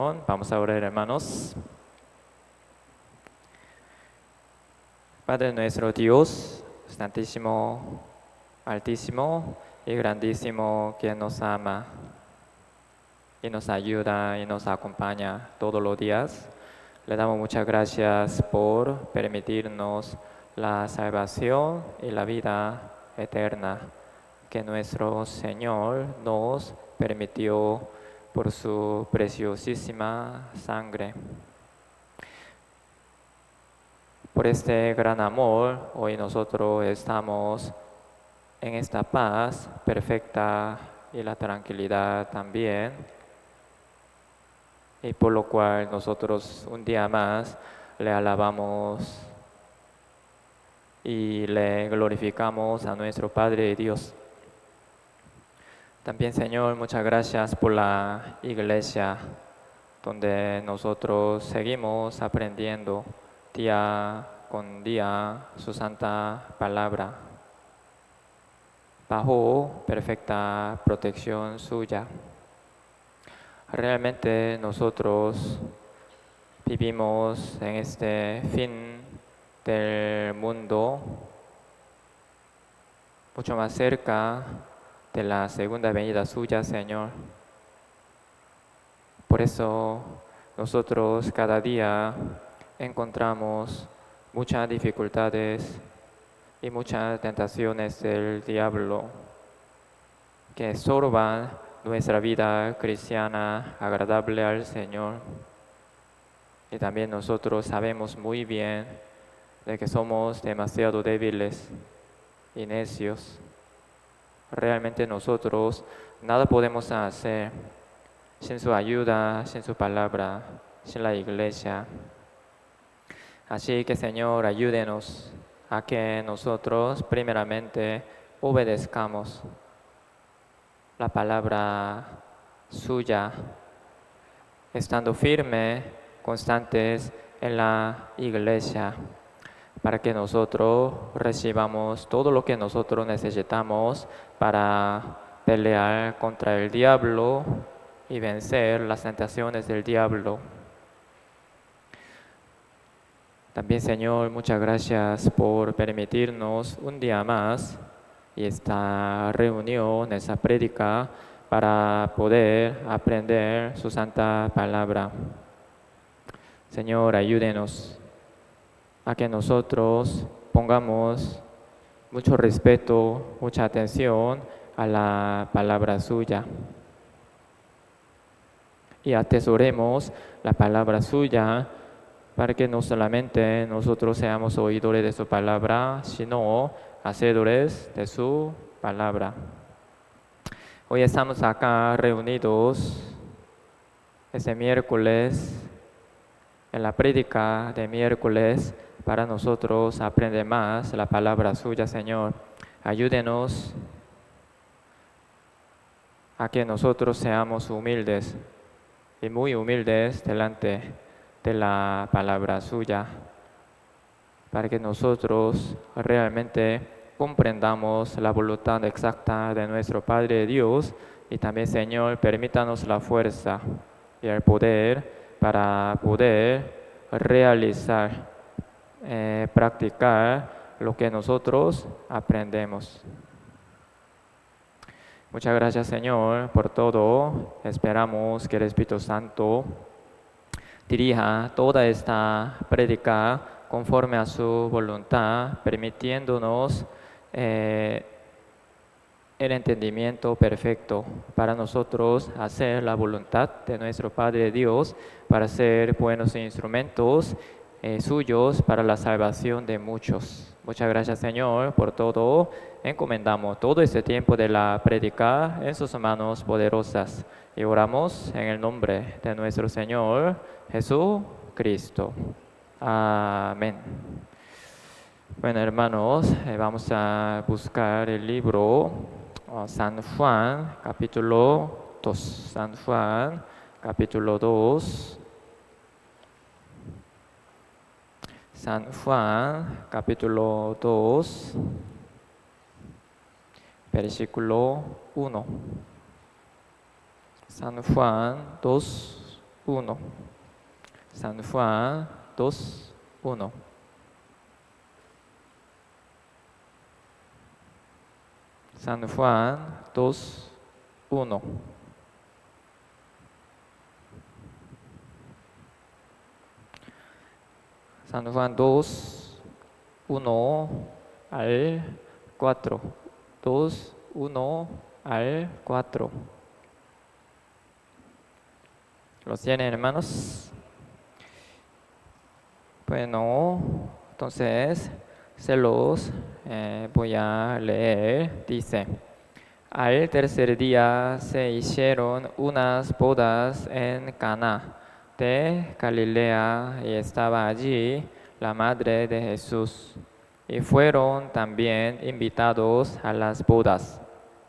Vamos a orar, hermanos. Padre nuestro Dios, santísimo, altísimo y grandísimo, que nos ama y nos ayuda y nos acompaña todos los días. Le damos muchas gracias por permitirnos la salvación y la vida eterna que nuestro Señor nos permitió por su preciosísima sangre. Por este gran amor, hoy nosotros estamos en esta paz perfecta y la tranquilidad también, y por lo cual nosotros un día más le alabamos y le glorificamos a nuestro Padre Dios. También, Señor, muchas gracias por la iglesia, donde nosotros seguimos aprendiendo día con día su santa palabra, bajo perfecta protección suya. Realmente nosotros vivimos en este fin del mundo mucho más cerca de la segunda venida suya, Señor. Por eso nosotros cada día encontramos muchas dificultades y muchas tentaciones del diablo que estorban nuestra vida cristiana agradable al Señor. Y también nosotros sabemos muy bien de que somos demasiado débiles y necios. Realmente nosotros nada podemos hacer sin su ayuda, sin su palabra, sin la iglesia. Así que, Señor, ayúdenos a que nosotros primeramente obedezcamos la palabra suya, estando firmes, constantes en la iglesia, para que nosotros recibamos todo lo que nosotros necesitamos para pelear contra el diablo y vencer las tentaciones del diablo. También, Señor, muchas gracias por permitirnos un día más y esta reunión, esta prédica, para poder aprender su santa palabra. Señor, ayúdenos a que nosotros pongamos mucho respeto, mucha atención a la palabra suya y atesoremos la palabra suya, para que no solamente nosotros seamos oidores de su palabra, sino hacedores de su palabra. Hoy estamos acá reunidos este miércoles, en la prédica de miércoles, para nosotros aprender más la palabra suya, Señor. Ayúdenos a que nosotros seamos humildes y muy humildes delante de la palabra suya, para que nosotros realmente comprendamos la voluntad exacta de nuestro Padre Dios, y también, Señor, permítanos la fuerza y el poder para poder realizar, practicar lo que nosotros aprendemos. Muchas gracias, Señor, por todo. Esperamos que el Espíritu Santo dirija toda esta prédica conforme a su voluntad, permitiéndonos el entendimiento perfecto para nosotros hacer la voluntad de nuestro Padre Dios, para ser buenos instrumentos suyos para la salvación de muchos. Muchas gracias, Señor, por todo. Encomendamos todo este tiempo de la prédica en sus manos poderosas y oramos en el nombre de nuestro Señor Jesucristo. Amén. Bueno, hermanos, vamos a buscar el libro San Juan, capítulo 2. San Juan, capítulo 2. San Juan, capítulo 2, versículo 1. San Juan 2, 1. San Juan 2, 1. San Juan 2, 1. San Juan 2, 1 al 4. 2, 1 al 4. ¿Los tienen, hermanos? Bueno, entonces se los voy a leer. Dice: al tercer día se hicieron unas bodas en Caná de Galilea y estaba allí la madre de Jesús. Y fueron también invitados a las bodas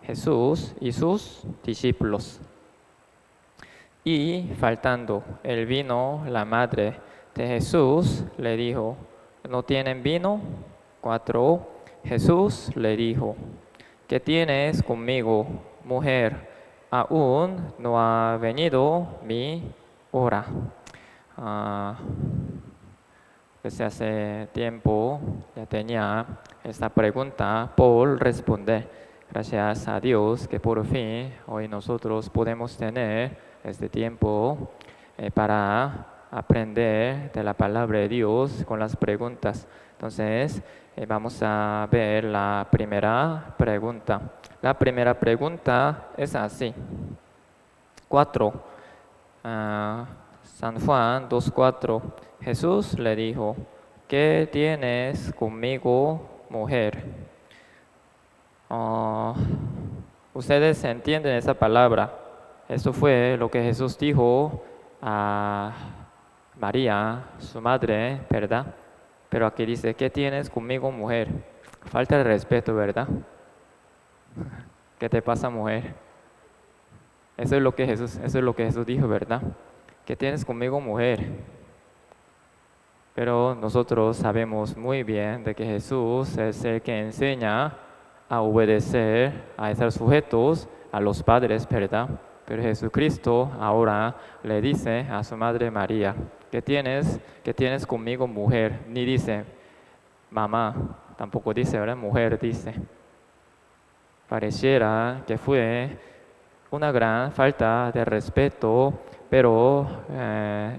Jesús y sus discípulos. Y faltando el vino, la madre de Jesús le dijo: ¿no tienen vino? 4. Jesús le dijo: ¿qué tienes conmigo, mujer? Aún no ha venido mi hora. Desde hace tiempo ya tenía esta pregunta por responder. Gracias a Dios que por fin hoy nosotros podemos tener este tiempo para aprender de la palabra de Dios con las preguntas. Entonces, vamos a ver la primera pregunta. La primera pregunta es así. 4. San Juan 2:4. Jesús le dijo: ¿qué tienes conmigo, mujer? Ustedes entienden esa palabra. Eso fue lo que Jesús dijo a María, su madre, ¿verdad? Pero aquí dice: ¿qué tienes conmigo, mujer? Falta de respeto, ¿verdad? ¿Qué te pasa, mujer? Eso es lo que Jesús dijo, ¿verdad? ¿Qué tienes conmigo, mujer? Pero nosotros sabemos muy bien de que Jesús es el que enseña a obedecer, a estar sujetos a los padres, ¿verdad? Pero Jesucristo ahora le dice a su madre María: ¿qué tienes conmigo, mujer? Ni dice mamá, tampoco dice, ¿verdad? Mujer dice. Pareciera que fue una gran falta de respeto, pero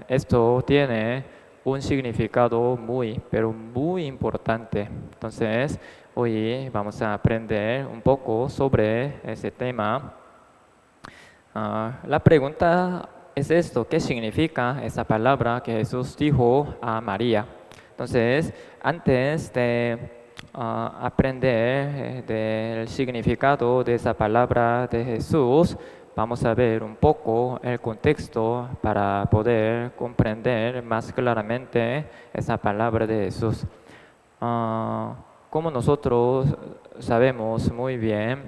esto tiene un significado pero muy importante. Entonces, hoy vamos a aprender un poco sobre ese tema. La pregunta es esto: ¿qué significa esa palabra que Jesús dijo a María? Entonces, antes de aprender del significado de esa palabra de Jesús, vamos a ver un poco el contexto para poder comprender más claramente esa palabra de Jesús. Como nosotros sabemos muy bien,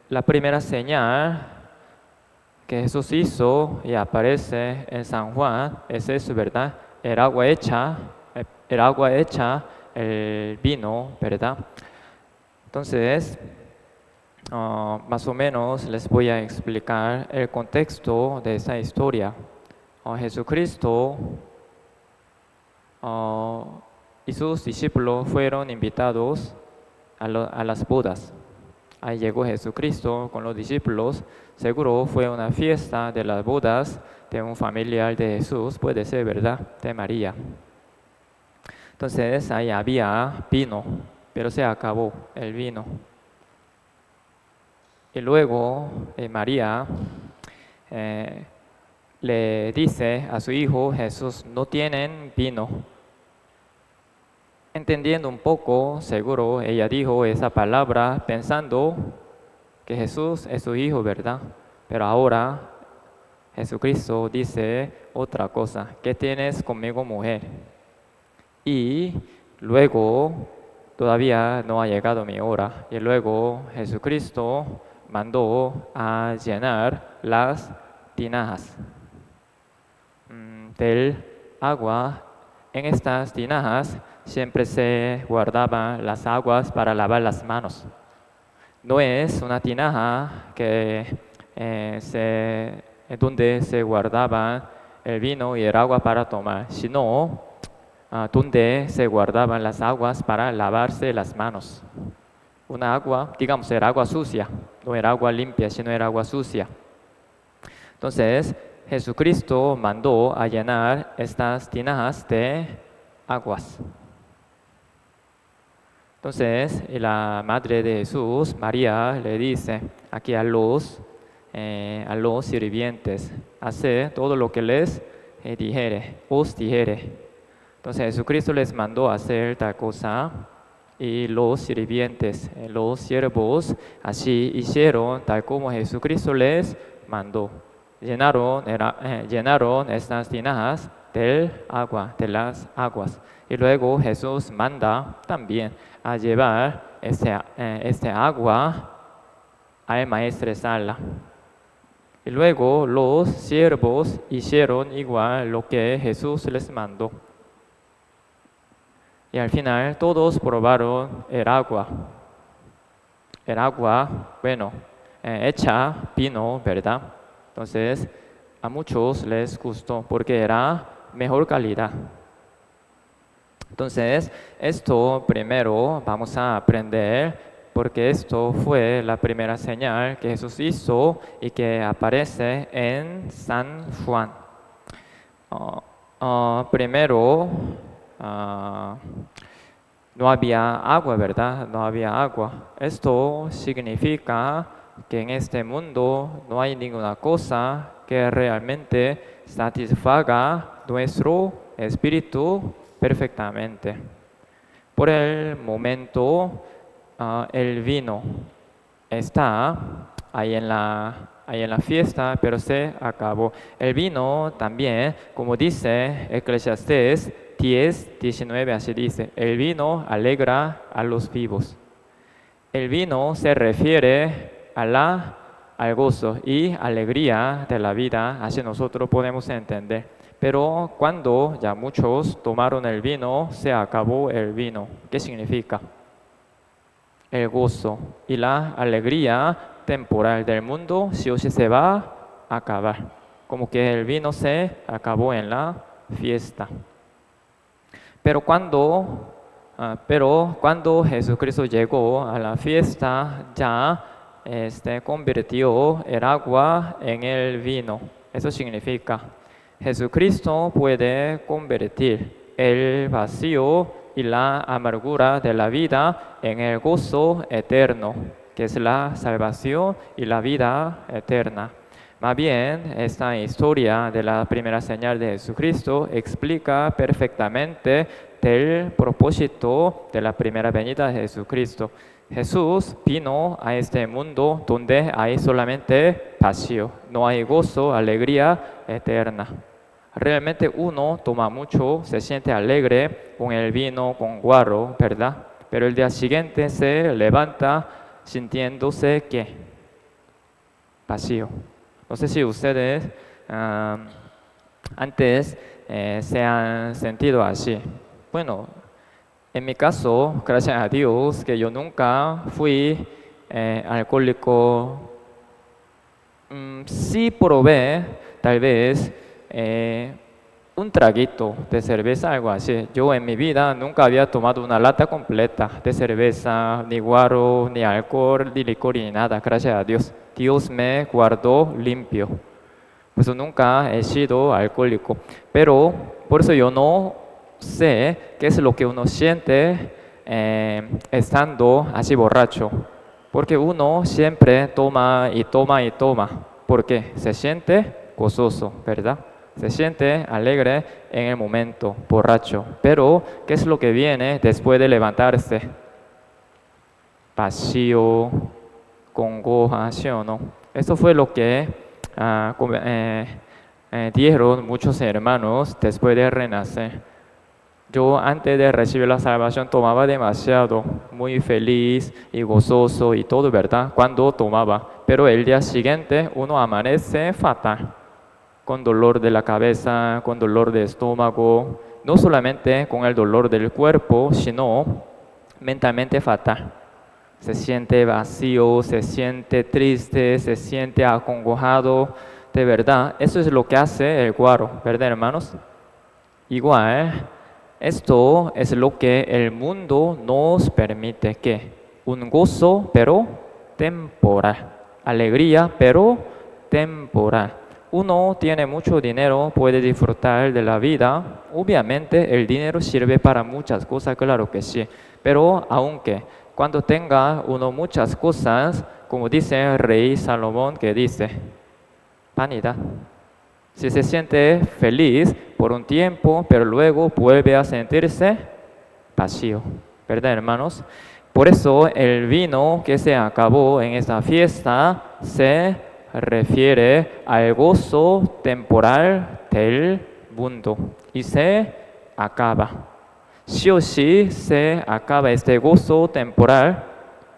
la primera señal que Jesús hizo y aparece en San Juan es eso, ¿verdad? El agua hecha el vino, ¿verdad? Entonces, más o menos les voy a explicar el contexto de esa historia. Jesucristo y sus discípulos fueron invitados a las bodas. Ahí llegó Jesucristo con los discípulos. Seguro fue una fiesta de las bodas de un familiar de Jesús, puede ser, ¿verdad? De María. Entonces ahí había vino, pero se acabó el vino. Y luego María le dice a su hijo Jesús: no tienen vino. Entendiendo un poco, seguro ella dijo esa palabra pensando que Jesús es su hijo, ¿verdad? Pero ahora Jesucristo dice otra cosa: ¿qué tienes conmigo, mujer? Y luego todavía no ha llegado mi hora. Y luego Jesucristo mandó a llenar las tinajas del agua. En estas tinajas siempre se guardaban las aguas para lavar las manos. No es una tinaja que se donde se guardaban el vino y el agua para tomar, sino donde se guardaban las aguas para lavarse las manos. Una agua, digamos, era agua sucia, no era agua limpia, sino era agua sucia. Entonces, Jesucristo mandó a llenar estas tinajas de aguas. Entonces, la madre de Jesús, María, le dice aquí a los sirvientes, haced todo lo que les os dijere. Entonces, Jesucristo les mandó a hacer tal cosa y los sirvientes, los siervos, así hicieron tal como Jesucristo les mandó. Llenaron estas tinajas de las aguas. Y luego Jesús manda también a llevar este agua al maestresala. Y luego los siervos hicieron igual lo que Jesús les mandó. Y al final todos probaron el agua. El agua, bueno, hecha vino, ¿verdad? Entonces, a muchos les gustó porque era mejor calidad. Entonces, esto primero vamos a aprender porque esto fue la primera señal que Jesús hizo y que aparece en San Juan. Primero, no había agua, ¿verdad? No había agua. Esto significa que en este mundo no hay ninguna cosa que realmente satisfaga nuestro espíritu perfectamente. Por el momento, el vino está ahí en la fiesta, pero se acabó. El vino también, como dice Eclesiastés 10:19, así dice, el vino alegra a los vivos. El vino se refiere al gozo y alegría de la vida, así nosotros podemos entender. Pero cuando ya muchos tomaron el vino, se acabó el vino. ¿Qué significa? El gozo y la alegría temporal del mundo sí o sí se va a acabar. Como que el vino se acabó en la fiesta. Pero cuando Jesucristo llegó a la fiesta, ya convirtió el agua en el vino. Eso significa, Jesucristo puede convertir el vacío y la amargura de la vida en el gozo eterno, que es la salvación y la vida eterna. Más bien, esta historia de la primera señal de Jesucristo explica perfectamente el propósito de la primera venida de Jesucristo. Jesús vino a este mundo donde hay solamente vacío, no hay gozo, alegría eterna. Realmente uno toma mucho, se siente alegre con el vino, con guaro, ¿verdad? Pero el día siguiente se levanta sintiéndose ¿qué? Vacío. No sé si ustedes antes se han sentido así. Bueno, en mi caso, gracias a Dios, que yo nunca fui alcohólico. Sí probé, tal vez, un traguito de cerveza, algo así. Yo en mi vida nunca había tomado una lata completa de cerveza, ni guaro, ni alcohol, ni licor, ni nada, gracias a Dios. Dios me guardó limpio. Por eso nunca he sido alcohólico. Pero por eso yo no sé qué es lo que uno siente estando así borracho. Porque uno siempre toma y toma y toma. Porque se siente gozoso, ¿verdad? Se siente alegre en el momento, borracho. Pero, ¿qué es lo que viene después de levantarse? Vacío, congoja, ¿sí o no? Eso fue lo que dijeron muchos hermanos después de renacer. Yo antes de recibir la salvación tomaba demasiado, muy feliz y gozoso y todo, ¿verdad? Cuando tomaba. Pero el día siguiente uno amanece fatal, con dolor de la cabeza, con dolor de estómago, no solamente con el dolor del cuerpo, sino mentalmente fatal. Se siente vacío, se siente triste, se siente acongojado, de verdad, eso es lo que hace el guaro, ¿verdad, hermanos? Igual, esto es lo que el mundo nos permite, que un gozo, pero temporal, alegría, pero temporal. Uno tiene mucho dinero, puede disfrutar de la vida. Obviamente el dinero sirve para muchas cosas, claro que sí. Pero aunque cuando tenga uno muchas cosas, como dice el rey Salomón, que dice, vanidad. Si se siente feliz por un tiempo, pero luego vuelve a sentirse vacío, ¿verdad, hermanos? Por eso el vino que se acabó en esta fiesta se refiere al gozo temporal del mundo y se acaba. Sí o sí se acaba este gozo temporal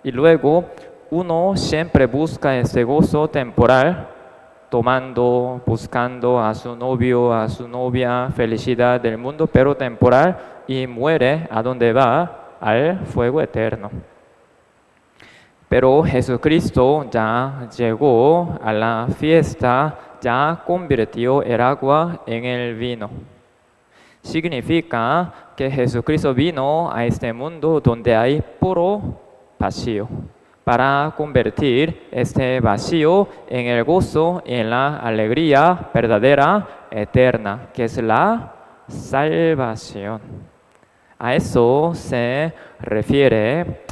y luego uno siempre busca este gozo temporal tomando, buscando a su novio, a su novia, felicidad del mundo, pero temporal, y muere. ¿A dónde va? Al fuego eterno. Pero Jesucristo ya llegó a la fiesta, ya convirtió el agua en el vino. Significa que Jesucristo vino a este mundo donde hay puro vacío, para convertir este vacío en el gozo y en la alegría verdadera, eterna, que es la salvación. A eso se refiere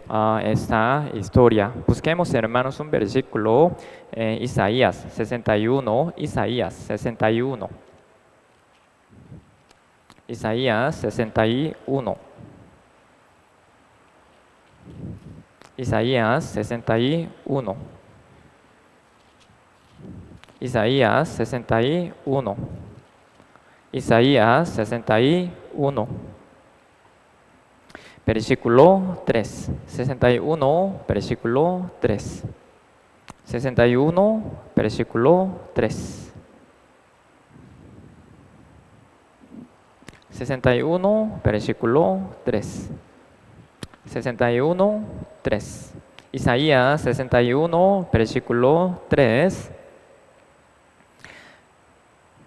esta historia. Busquemos, hermanos, un versículo, Isaías 61, Isaías 61. Isaías 61. Isaías 61. Isaías 61. Isaías 61. Versículo 3. 61, versículo 3. 61, versículo 3. 61, versículo 3. 61, 3. Isaías 61, versículo 3.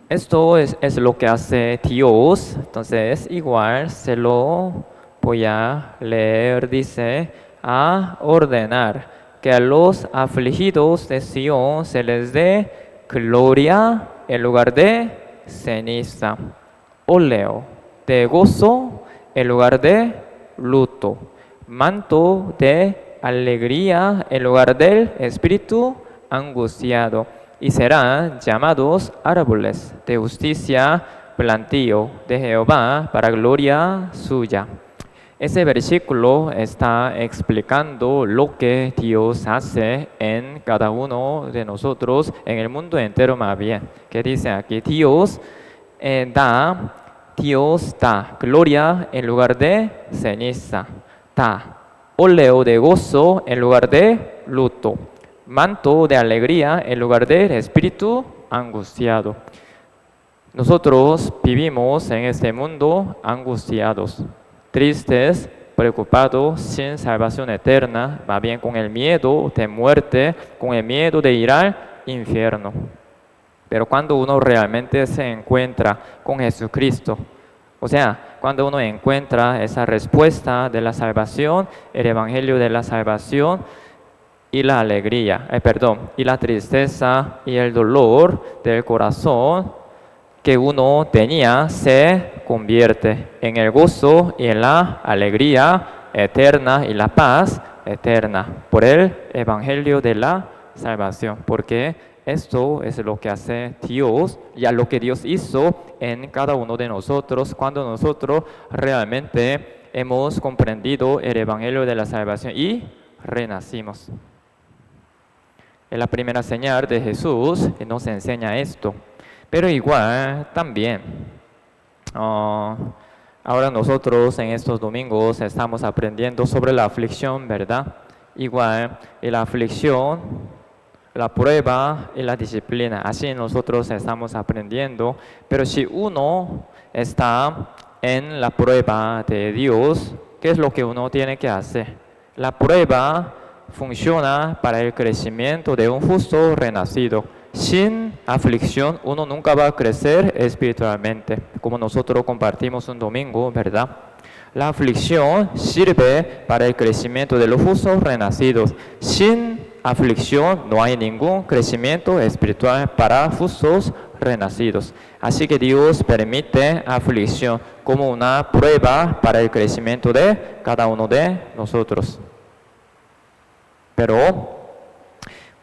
Esto es lo que hace Dios. Entonces, igual se lo voy a leer. Dice, a ordenar que a los afligidos de Sion se les dé gloria en lugar de ceniza, óleo de gozo en lugar de luto, manto de alegría en lugar del espíritu angustiado, y serán llamados árboles de justicia, plantío de Jehová para gloria suya. Ese versículo está explicando lo que Dios hace en cada uno de nosotros, en el mundo entero más bien. ¿Qué dice aquí? Dios da gloria en lugar de ceniza, da óleo de gozo en lugar de luto, manto de alegría en lugar de espíritu angustiado. Nosotros vivimos en este mundo angustiados, tristes, preocupados, sin salvación eterna, más bien con el miedo de muerte, con el miedo de ir al infierno. Pero cuando uno realmente se encuentra con Jesucristo, o sea, cuando uno encuentra esa respuesta de la salvación, el evangelio de la salvación y la alegría, y la tristeza y el dolor del corazón que uno tenía se convierte en el gozo y en la alegría eterna y la paz eterna por el evangelio de la salvación, porque esto es lo que hace Dios, ya lo que Dios hizo en cada uno de nosotros cuando nosotros realmente hemos comprendido el evangelio de la salvación y renacimos. Es la primera señal de Jesús que nos enseña esto. Pero igual también, ahora nosotros en estos domingos estamos aprendiendo sobre la aflicción, ¿verdad? Igual, y la aflicción, la prueba y la disciplina. Así nosotros estamos aprendiendo. Pero si uno está en la prueba de Dios, ¿qué es lo que uno tiene que hacer? La prueba funciona para el crecimiento de un justo renacido, sin aflicción uno nunca va a crecer espiritualmente, como nosotros compartimos un domingo, ¿verdad? La aflicción sirve para el crecimiento de los justos renacidos. Sin aflicción no hay ningún crecimiento espiritual para justos renacidos. Así que Dios permite aflicción como una prueba para el crecimiento de cada uno de nosotros. Pero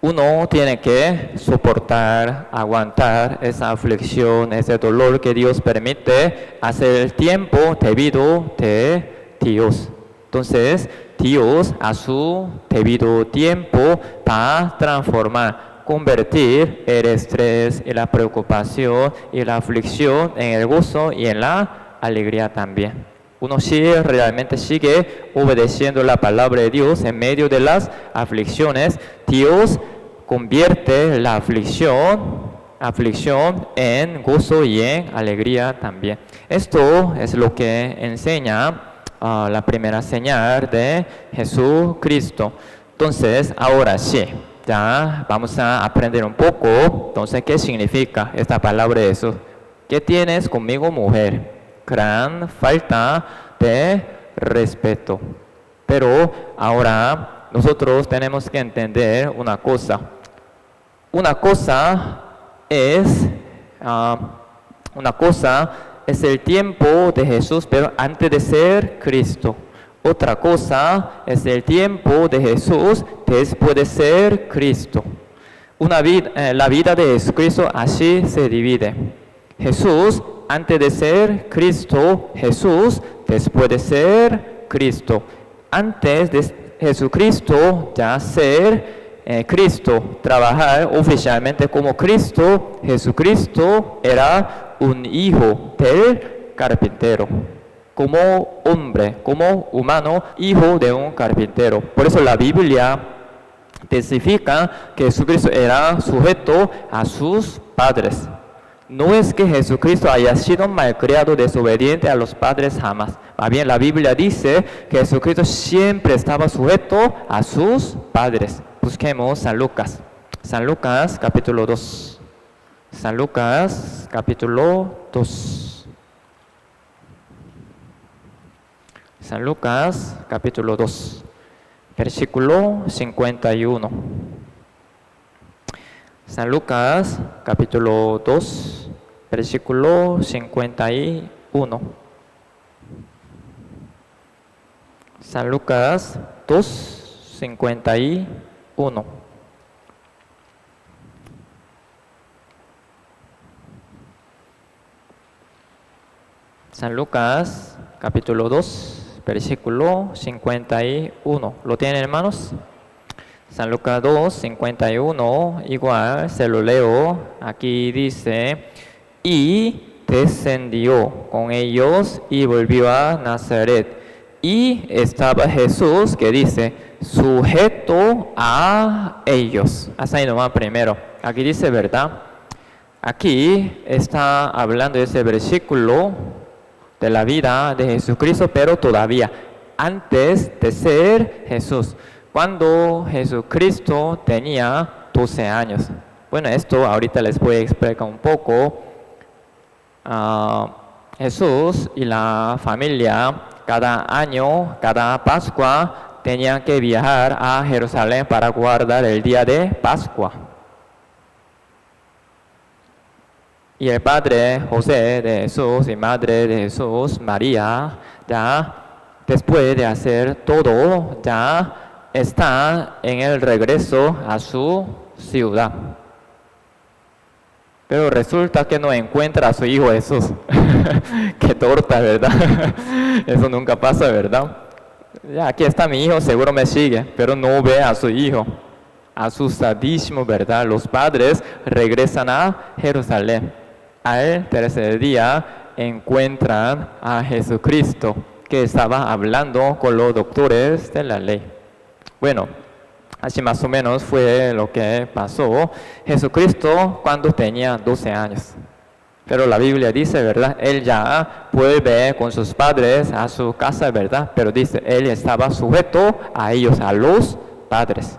uno tiene que soportar, aguantar esa aflicción, ese dolor que Dios permite hacer el tiempo debido de Dios. Entonces, Dios a su debido tiempo va a transformar, convertir el estrés y la preocupación y la aflicción en el gozo y en la alegría también. Uno realmente sigue obedeciendo la palabra de Dios en medio de las aflicciones. Dios convierte la aflicción en gozo y en alegría también. Esto es lo que enseña la primera señal de Jesucristo. Entonces, ahora sí, ya vamos a aprender un poco. Entonces, ¿qué significa esta palabra de Jesús? ¿Qué tienes conmigo, mujer? Gran falta de respeto. Pero ahora nosotros tenemos que entender una cosa. Una cosa es el tiempo de Jesús, pero antes de ser Cristo. Otra cosa es el tiempo de Jesús después de ser Cristo. La vida de Jesucristo así se divide. Jesús antes de ser Cristo, Jesús después de ser Cristo. Antes de Jesucristo ya ser Cristo, trabajar oficialmente como Cristo, Jesucristo era un hijo del carpintero. Como hombre, como humano, hijo de un carpintero. Por eso la Biblia testifica que Jesucristo era sujeto a sus padres. No es que Jesucristo haya sido malcriado, desobediente a los padres jamás. Más bien la Biblia dice que Jesucristo siempre estaba sujeto a sus padres. Busquemos San Lucas. San Lucas capítulo 2. San Lucas capítulo 2. San Lucas capítulo 2. Versículo 51. San Lucas capítulo 2, versículo 51. San Lucas 2, 51. San Lucas capítulo 2, versículo 51. ¿Lo tienen, hermanos? San Lucas 2, 51, igual se lo leo. Aquí dice: y descendió con ellos y volvió a Nazaret. Y estaba Jesús, que dice, sujeto a ellos. Hasta ahí nomás primero. Aquí dice, ¿verdad? Aquí está hablando de ese versículo de la vida de Jesucristo, pero todavía antes de ser Jesús. Cuando Jesucristo tenía 12 años. Bueno, esto ahorita les voy a explicar un poco. Jesús y la familia cada año, cada Pascua, tenían que viajar a Jerusalén para guardar el día de Pascua. Y el padre José de Jesús y madre de Jesús, María, ya después de hacer todo, ya está en el regreso a su ciudad. Pero resulta que no encuentra a su hijo Jesús. Qué torta, ¿verdad? Eso nunca pasa, ¿verdad? Ya, aquí está mi hijo, seguro me sigue, pero no ve a su hijo. Asustadísimo, ¿verdad? Los padres regresan a Jerusalén. Al tercer día encuentran a Jesucristo, que estaba hablando con los doctores de la ley. Bueno, así más o menos fue lo que pasó. Jesucristo cuando tenía 12 años. Pero la Biblia dice, ¿verdad? Él ya vuelve con sus padres a su casa, ¿verdad? Pero dice, él estaba sujeto a ellos, a los padres.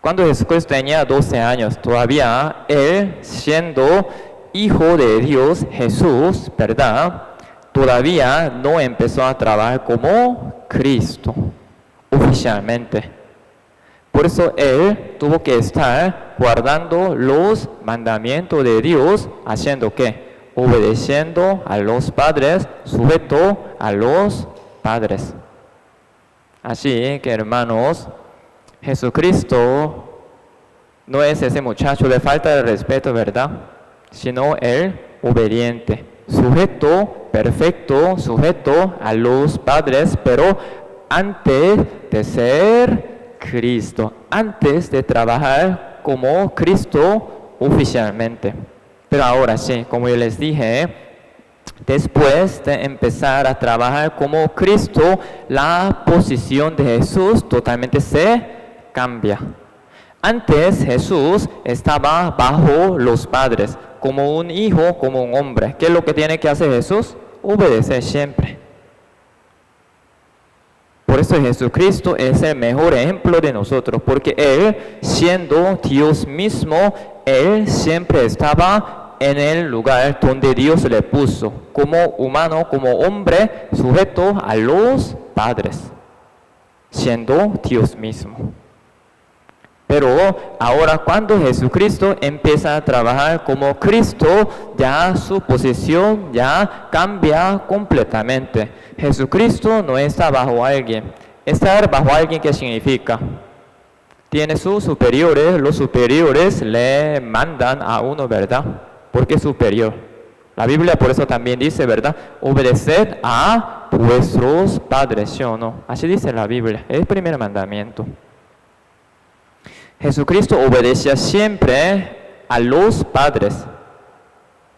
Cuando Jesucristo tenía 12 años, todavía Él, siendo Hijo de Dios, Jesús, ¿verdad? Todavía no empezó a trabajar como Cristo, oficialmente. Por eso Él tuvo que estar guardando los mandamientos de Dios, ¿haciendo qué? Obedeciendo a los padres, sujeto a los padres. Así que, hermanos, Jesucristo no es ese muchacho de falta de respeto, ¿verdad? Sino el obediente, sujeto, perfecto, sujeto a los padres, pero antes de ser Cristo, antes de trabajar como Cristo oficialmente. Pero ahora sí, como yo les dije, después de empezar a trabajar como Cristo, la posición de Jesús totalmente se cambia. Antes Jesús estaba bajo los padres, como un hijo, como un hombre. ¿Qué es lo que tiene que hacer Jesús? Obedecer siempre. Por eso Jesucristo es el mejor ejemplo de nosotros, porque Él, siendo Dios mismo, Él siempre estaba en el lugar donde Dios le puso, como humano, como hombre, sujeto a los padres, siendo Dios mismo. Pero ahora cuando Jesucristo empieza a trabajar como Cristo, ya su posición ya cambia completamente. Jesucristo no está bajo alguien. Estar bajo alguien, ¿qué significa? Tiene sus superiores, los superiores le mandan a uno, ¿verdad? Porque es superior. La Biblia por eso también dice, ¿verdad? Obedeced a vuestros padres, ¿sí o no? Así dice la Biblia, es el primer mandamiento. Jesucristo obedecía siempre a los padres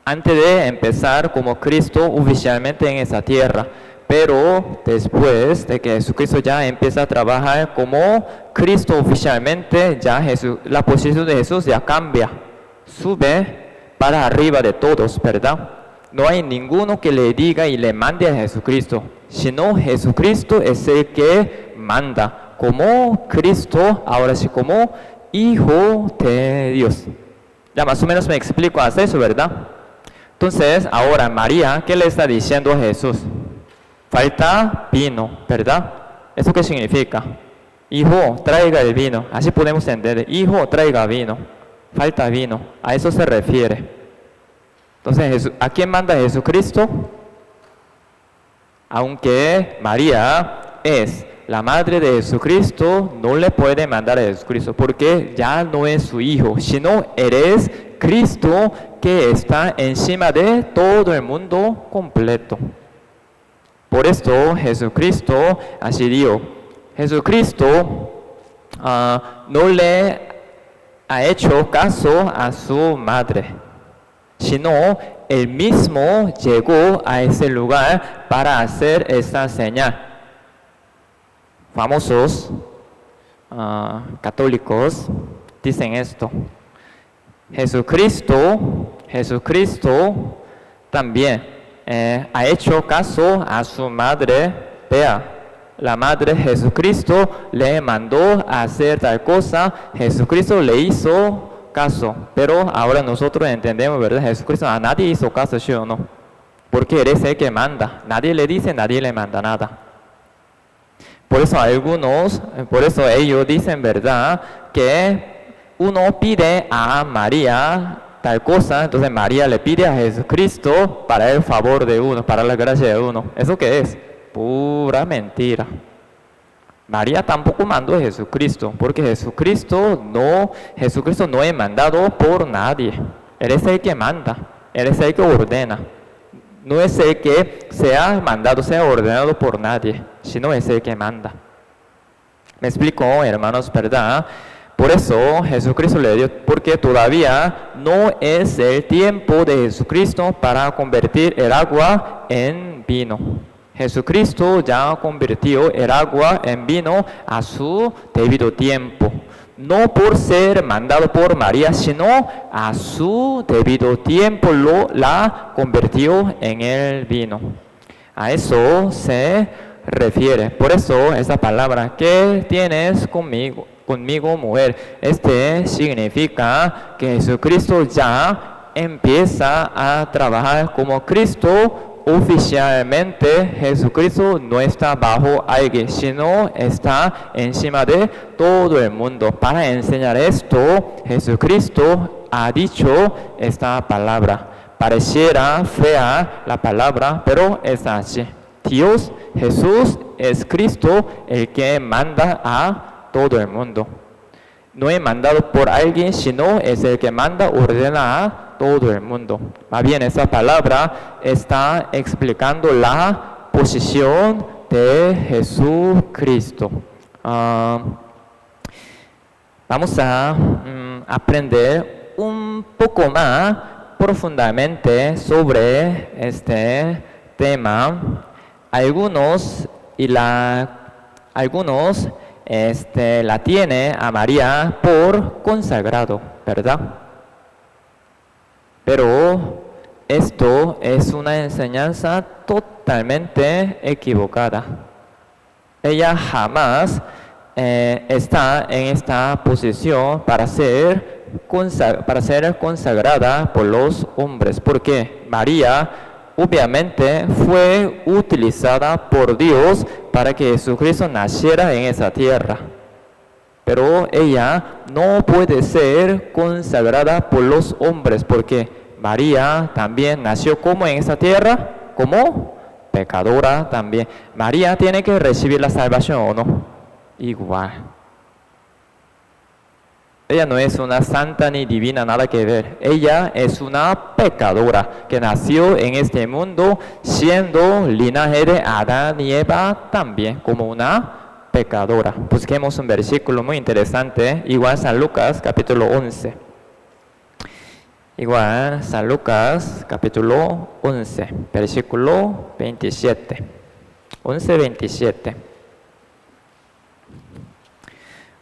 antes de empezar como Cristo oficialmente en esa tierra. Pero después de que Jesucristo ya empieza a trabajar como Cristo oficialmente, ya la posición de Jesús ya cambia, sube para arriba de todos, ¿verdad? No hay ninguno que le diga y le mande a Jesucristo, sino Jesucristo es el que manda. Como Cristo, ahora sí como Hijo de Dios. Ya más o menos me explico hacer eso, ¿verdad? Entonces, ahora María, ¿qué le está diciendo a Jesús? Falta vino, ¿verdad? ¿Eso qué significa? Hijo, traiga el vino. Así podemos entender. Hijo, traiga vino. Falta vino. A eso se refiere. Entonces, ¿a quién manda Jesucristo? Aunque María es la madre de Jesucristo, no le puede mandar a Jesucristo porque ya no es su hijo, sino eres Cristo que está encima de todo el mundo completo. Por esto Jesucristo así dijo, Jesucristo no le ha hecho caso a su madre, sino él mismo llegó a ese lugar para hacer esta señal. Famosos católicos dicen esto. Jesucristo también ha hecho caso a su madre. Vea, la madre de Jesucristo le mandó a hacer tal cosa, Jesucristo le hizo caso. Pero ahora nosotros entendemos, ¿verdad? Jesucristo a nadie hizo caso, ¿sí o no? Porque eres el que manda. Nadie le dice, nadie le manda nada. Por eso ellos dicen, ¿verdad? Que uno pide a María tal cosa, entonces María le pide a Jesucristo para el favor de uno, para la gracia de uno. ¿Eso qué es? Pura mentira. María tampoco mandó a Jesucristo, porque Jesucristo no es mandado por nadie. Él es el que manda, Él es el que ordena. No es el que sea mandado, sea ordenado por nadie, sino es el que manda. Me explico, hermanos, ¿verdad? Por eso Jesucristo le dio, porque todavía no es el tiempo de Jesucristo para convertir el agua en vino. Jesucristo ya convirtió el agua en vino a su debido tiempo. No por ser mandado por María, sino a su debido tiempo la convirtió en el vino. A eso se refiere. Por eso esa palabra, ¿qué tienes conmigo, mujer. Este significa que Jesucristo ya empieza a trabajar como Cristo. Oficialmente Jesucristo no está bajo alguien, sino está encima de todo el mundo. Para enseñar esto, Jesucristo ha dicho esta palabra. Pareciera fea la palabra, pero es así. Dios, Jesús, es Cristo el que manda a todo el mundo. No es mandado por alguien, sino es el que manda, ordena a todo el mundo. Más bien, esa palabra está explicando la posición de Jesucristo. Vamos a aprender un poco más profundamente sobre este tema. Algunos la tiene a María por consagrado, ¿verdad? Pero esto es una enseñanza totalmente equivocada. Ella jamás está en esta posición para ser consagrada por los hombres, porque María obviamente fue utilizada por Dios para que Jesucristo naciera en esa tierra. Pero ella no puede ser consagrada por los hombres porque María también nació como en esa tierra, como pecadora también. María tiene que recibir la salvación o no, igual. Ella no es una santa ni divina, nada que ver. Ella es una pecadora que nació en este mundo siendo linaje de Adán y Eva también como una pecadora. Busquemos un versículo muy interesante, igual San Lucas capítulo 11. Igual San Lucas capítulo 11, versículo 27. 11:27.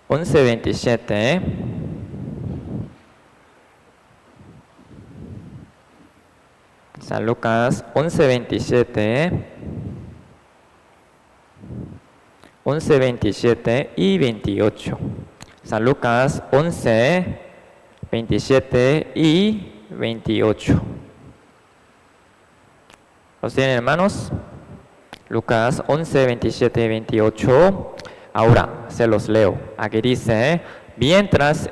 11:27. San Lucas 11:27. 11:27 y 28. San Lucas 11:27 y 28. ¿Los tienen, hermanos? Lucas 11:27 y 28. Ahora se los leo. Aquí dice: mientras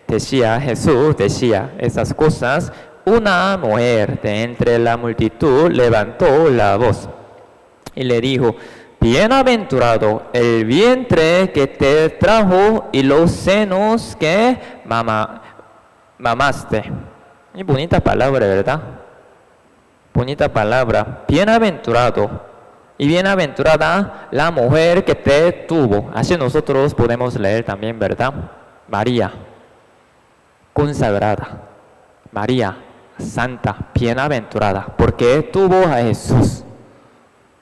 Jesús decía esas cosas, una mujer de entre la multitud levantó la voz y le dijo: bienaventurado el vientre que te trajo y los senos que mamaste. Y bonita palabra, ¿verdad? Bonita palabra. Bienaventurado. Y bienaventurada la mujer que te tuvo. Así nosotros podemos leer también, ¿verdad? María, consagrada. María, santa, bienaventurada, porque tuvo a Jesús.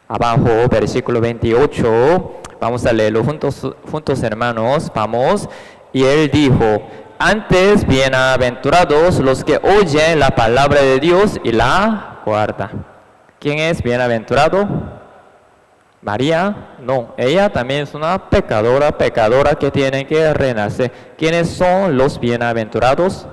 Abajo, versículo 28, vamos a leerlo juntos, hermanos, vamos. Y él dijo: antes bienaventurados los que oyen la palabra de Dios y la guardan. ¿Quién es bienaventurado? María, no, ella también es una pecadora que tiene que renacer. ¿Quiénes son los bienaventurados?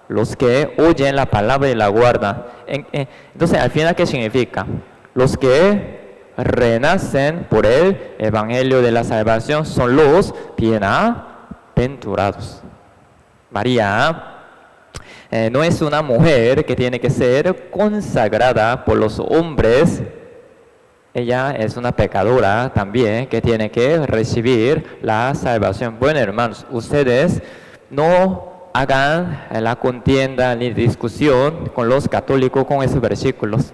Los que oyen la palabra y la guardan. Entonces, al final, ¿qué significa? Los que renacen por el evangelio de la salvación son los bienaventurados. María no es una mujer que tiene que ser consagrada por los hombres. Ella es una pecadora también que tiene que recibir la salvación. Bueno, hermanos, ustedes no hagan la contienda ni discusión con los católicos con esos versículos.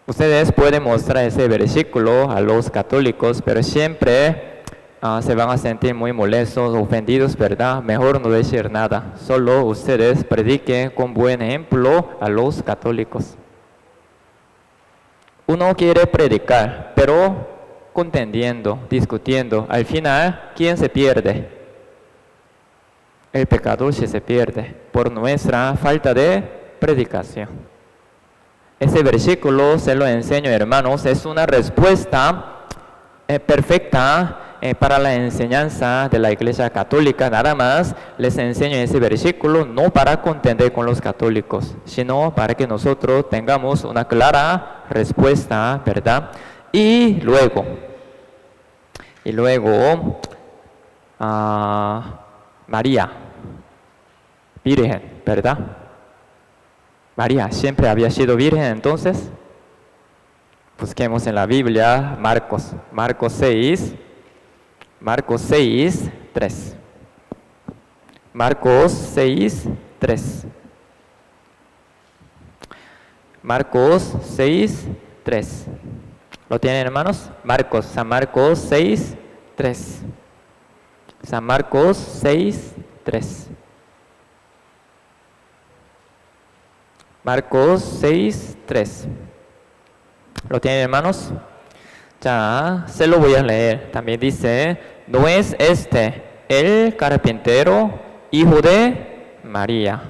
Ustedes pueden mostrar ese versículo a los católicos, pero siempre se van a sentir muy molestos, ofendidos, ¿verdad? Mejor no decir nada. Solo ustedes prediquen con buen ejemplo a los católicos. Uno quiere predicar, pero contendiendo, discutiendo. Al final, ¿quién se pierde? El pecador se pierde por nuestra falta de predicación. Ese versículo, se lo enseño, hermanos, es una respuesta perfecta para la enseñanza de la Iglesia Católica, nada más les enseño ese versículo, no para contender con los católicos, sino para que nosotros tengamos una clara respuesta, ¿verdad? Y luego, María, virgen, ¿verdad? María siempre había sido virgen, entonces busquemos en la Biblia Marcos 6, 3. Marcos 6, 3. Marcos 6, 3. ¿Lo tienen, hermanos? San Marcos 6, 3. San Marcos 6, 3. Marcos 6, 3. ¿Lo tienen, hermanos? Ya, se lo voy a leer. También dice, ¿no es este el carpintero, hijo de María?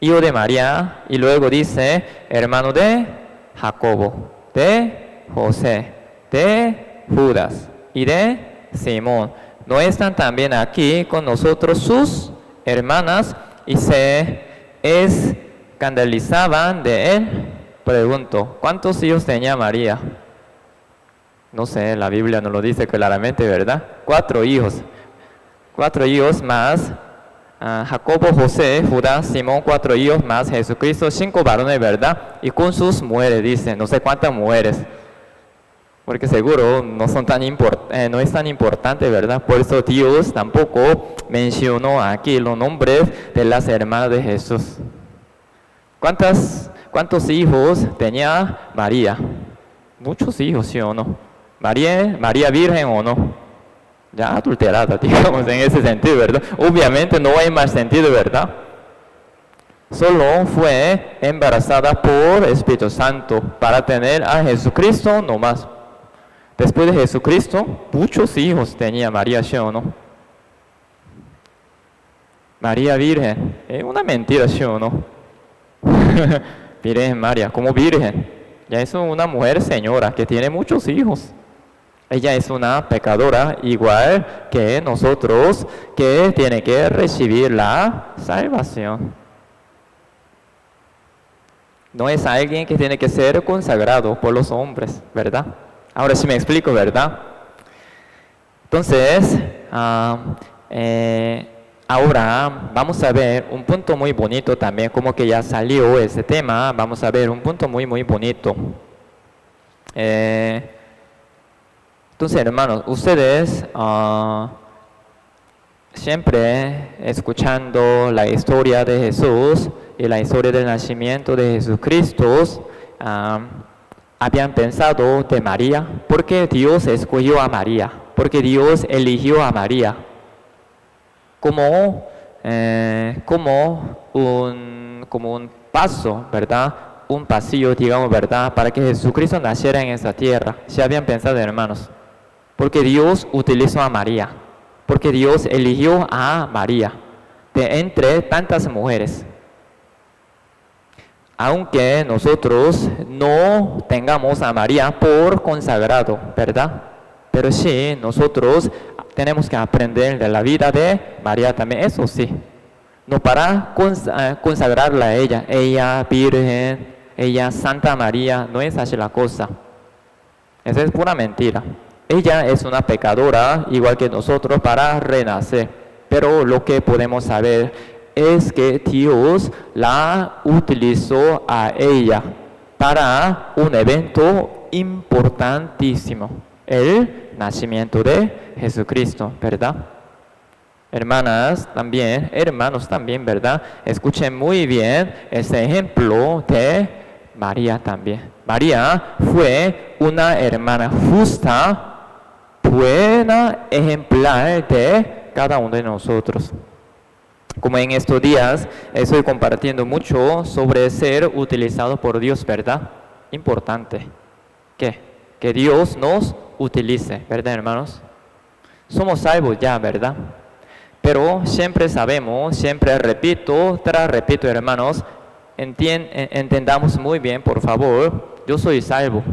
Hijo de María. Y luego dice, hermano de Jacobo, de José, de Judas y de Simón. ¿No están también aquí con nosotros sus hermanas? Y se escandalizaban de él. Pregunto, ¿cuántos hijos tenía María? No sé, la Biblia no lo dice claramente, ¿verdad? 4 hijos. 4 hijos más Jacobo, José, Judas, Simón, 4 hijos más Jesucristo, 5 varones, ¿verdad? Y con sus mujeres, dice, no sé cuántas mujeres. Porque seguro no es tan importante, ¿verdad? Por eso Dios tampoco mencionó aquí los nombres de las hermanas de Jesús. ¿Cuántos hijos tenía María? Muchos hijos, ¿sí o no? María virgen o no. Ya adulterada, digamos, en ese sentido, ¿verdad? Obviamente no hay más sentido, ¿verdad? Solo fue embarazada por Espíritu Santo para tener a Jesucristo nomás. Después de Jesucristo, muchos hijos tenía María, ¿sí o no? María virgen, es una mentira, ¿sí o no? Virgen María, como virgen, ya es una mujer señora que tiene muchos hijos. Ella es una pecadora igual que nosotros, que tiene que recibir la salvación. No es alguien que tiene que ser consagrado por los hombres, ¿verdad? Ahora sí me explico, ¿verdad? Entonces, ahora vamos a ver un punto muy bonito también, como que ya salió ese tema, vamos a ver un punto muy bonito. Entonces, hermanos, ustedes siempre escuchando la historia de Jesús y la historia del nacimiento de Jesucristo, habían pensado de María, ¿por qué Dios escogió a María? ¿Por qué Dios eligió a María? Como un paso, ¿verdad? Un pasillo, digamos, ¿verdad? Para que Jesucristo naciera en esa tierra. ¿Se habían pensado, hermanos? Porque Dios utilizó a María. Porque Dios eligió a María de entre tantas mujeres. Aunque nosotros no tengamos a María por consagrado, ¿verdad? Pero sí, nosotros tenemos que aprender de la vida de María también, eso sí. No para consagrarla a ella. Ella virgen, ella Santa María, no es así la cosa. Esa es pura mentira. Ella es una pecadora, igual que nosotros, para renacer. Pero lo que podemos saber es que Dios la utilizó a ella para un evento importantísimo, el nacimiento de Jesucristo, ¿verdad? Hermanos también, ¿verdad? Escuchen muy bien ese ejemplo de María también. María fue una hermana justa, buena, ejemplar de cada uno de nosotros. Como en estos días estoy compartiendo mucho sobre ser utilizado por Dios, ¿verdad? Importante. Que Dios nos utilice, ¿verdad, hermanos? Somos salvos ya, ¿verdad? Pero siempre sabemos, siempre repito, hermanos, entendamos muy bien, por favor, yo soy salvo.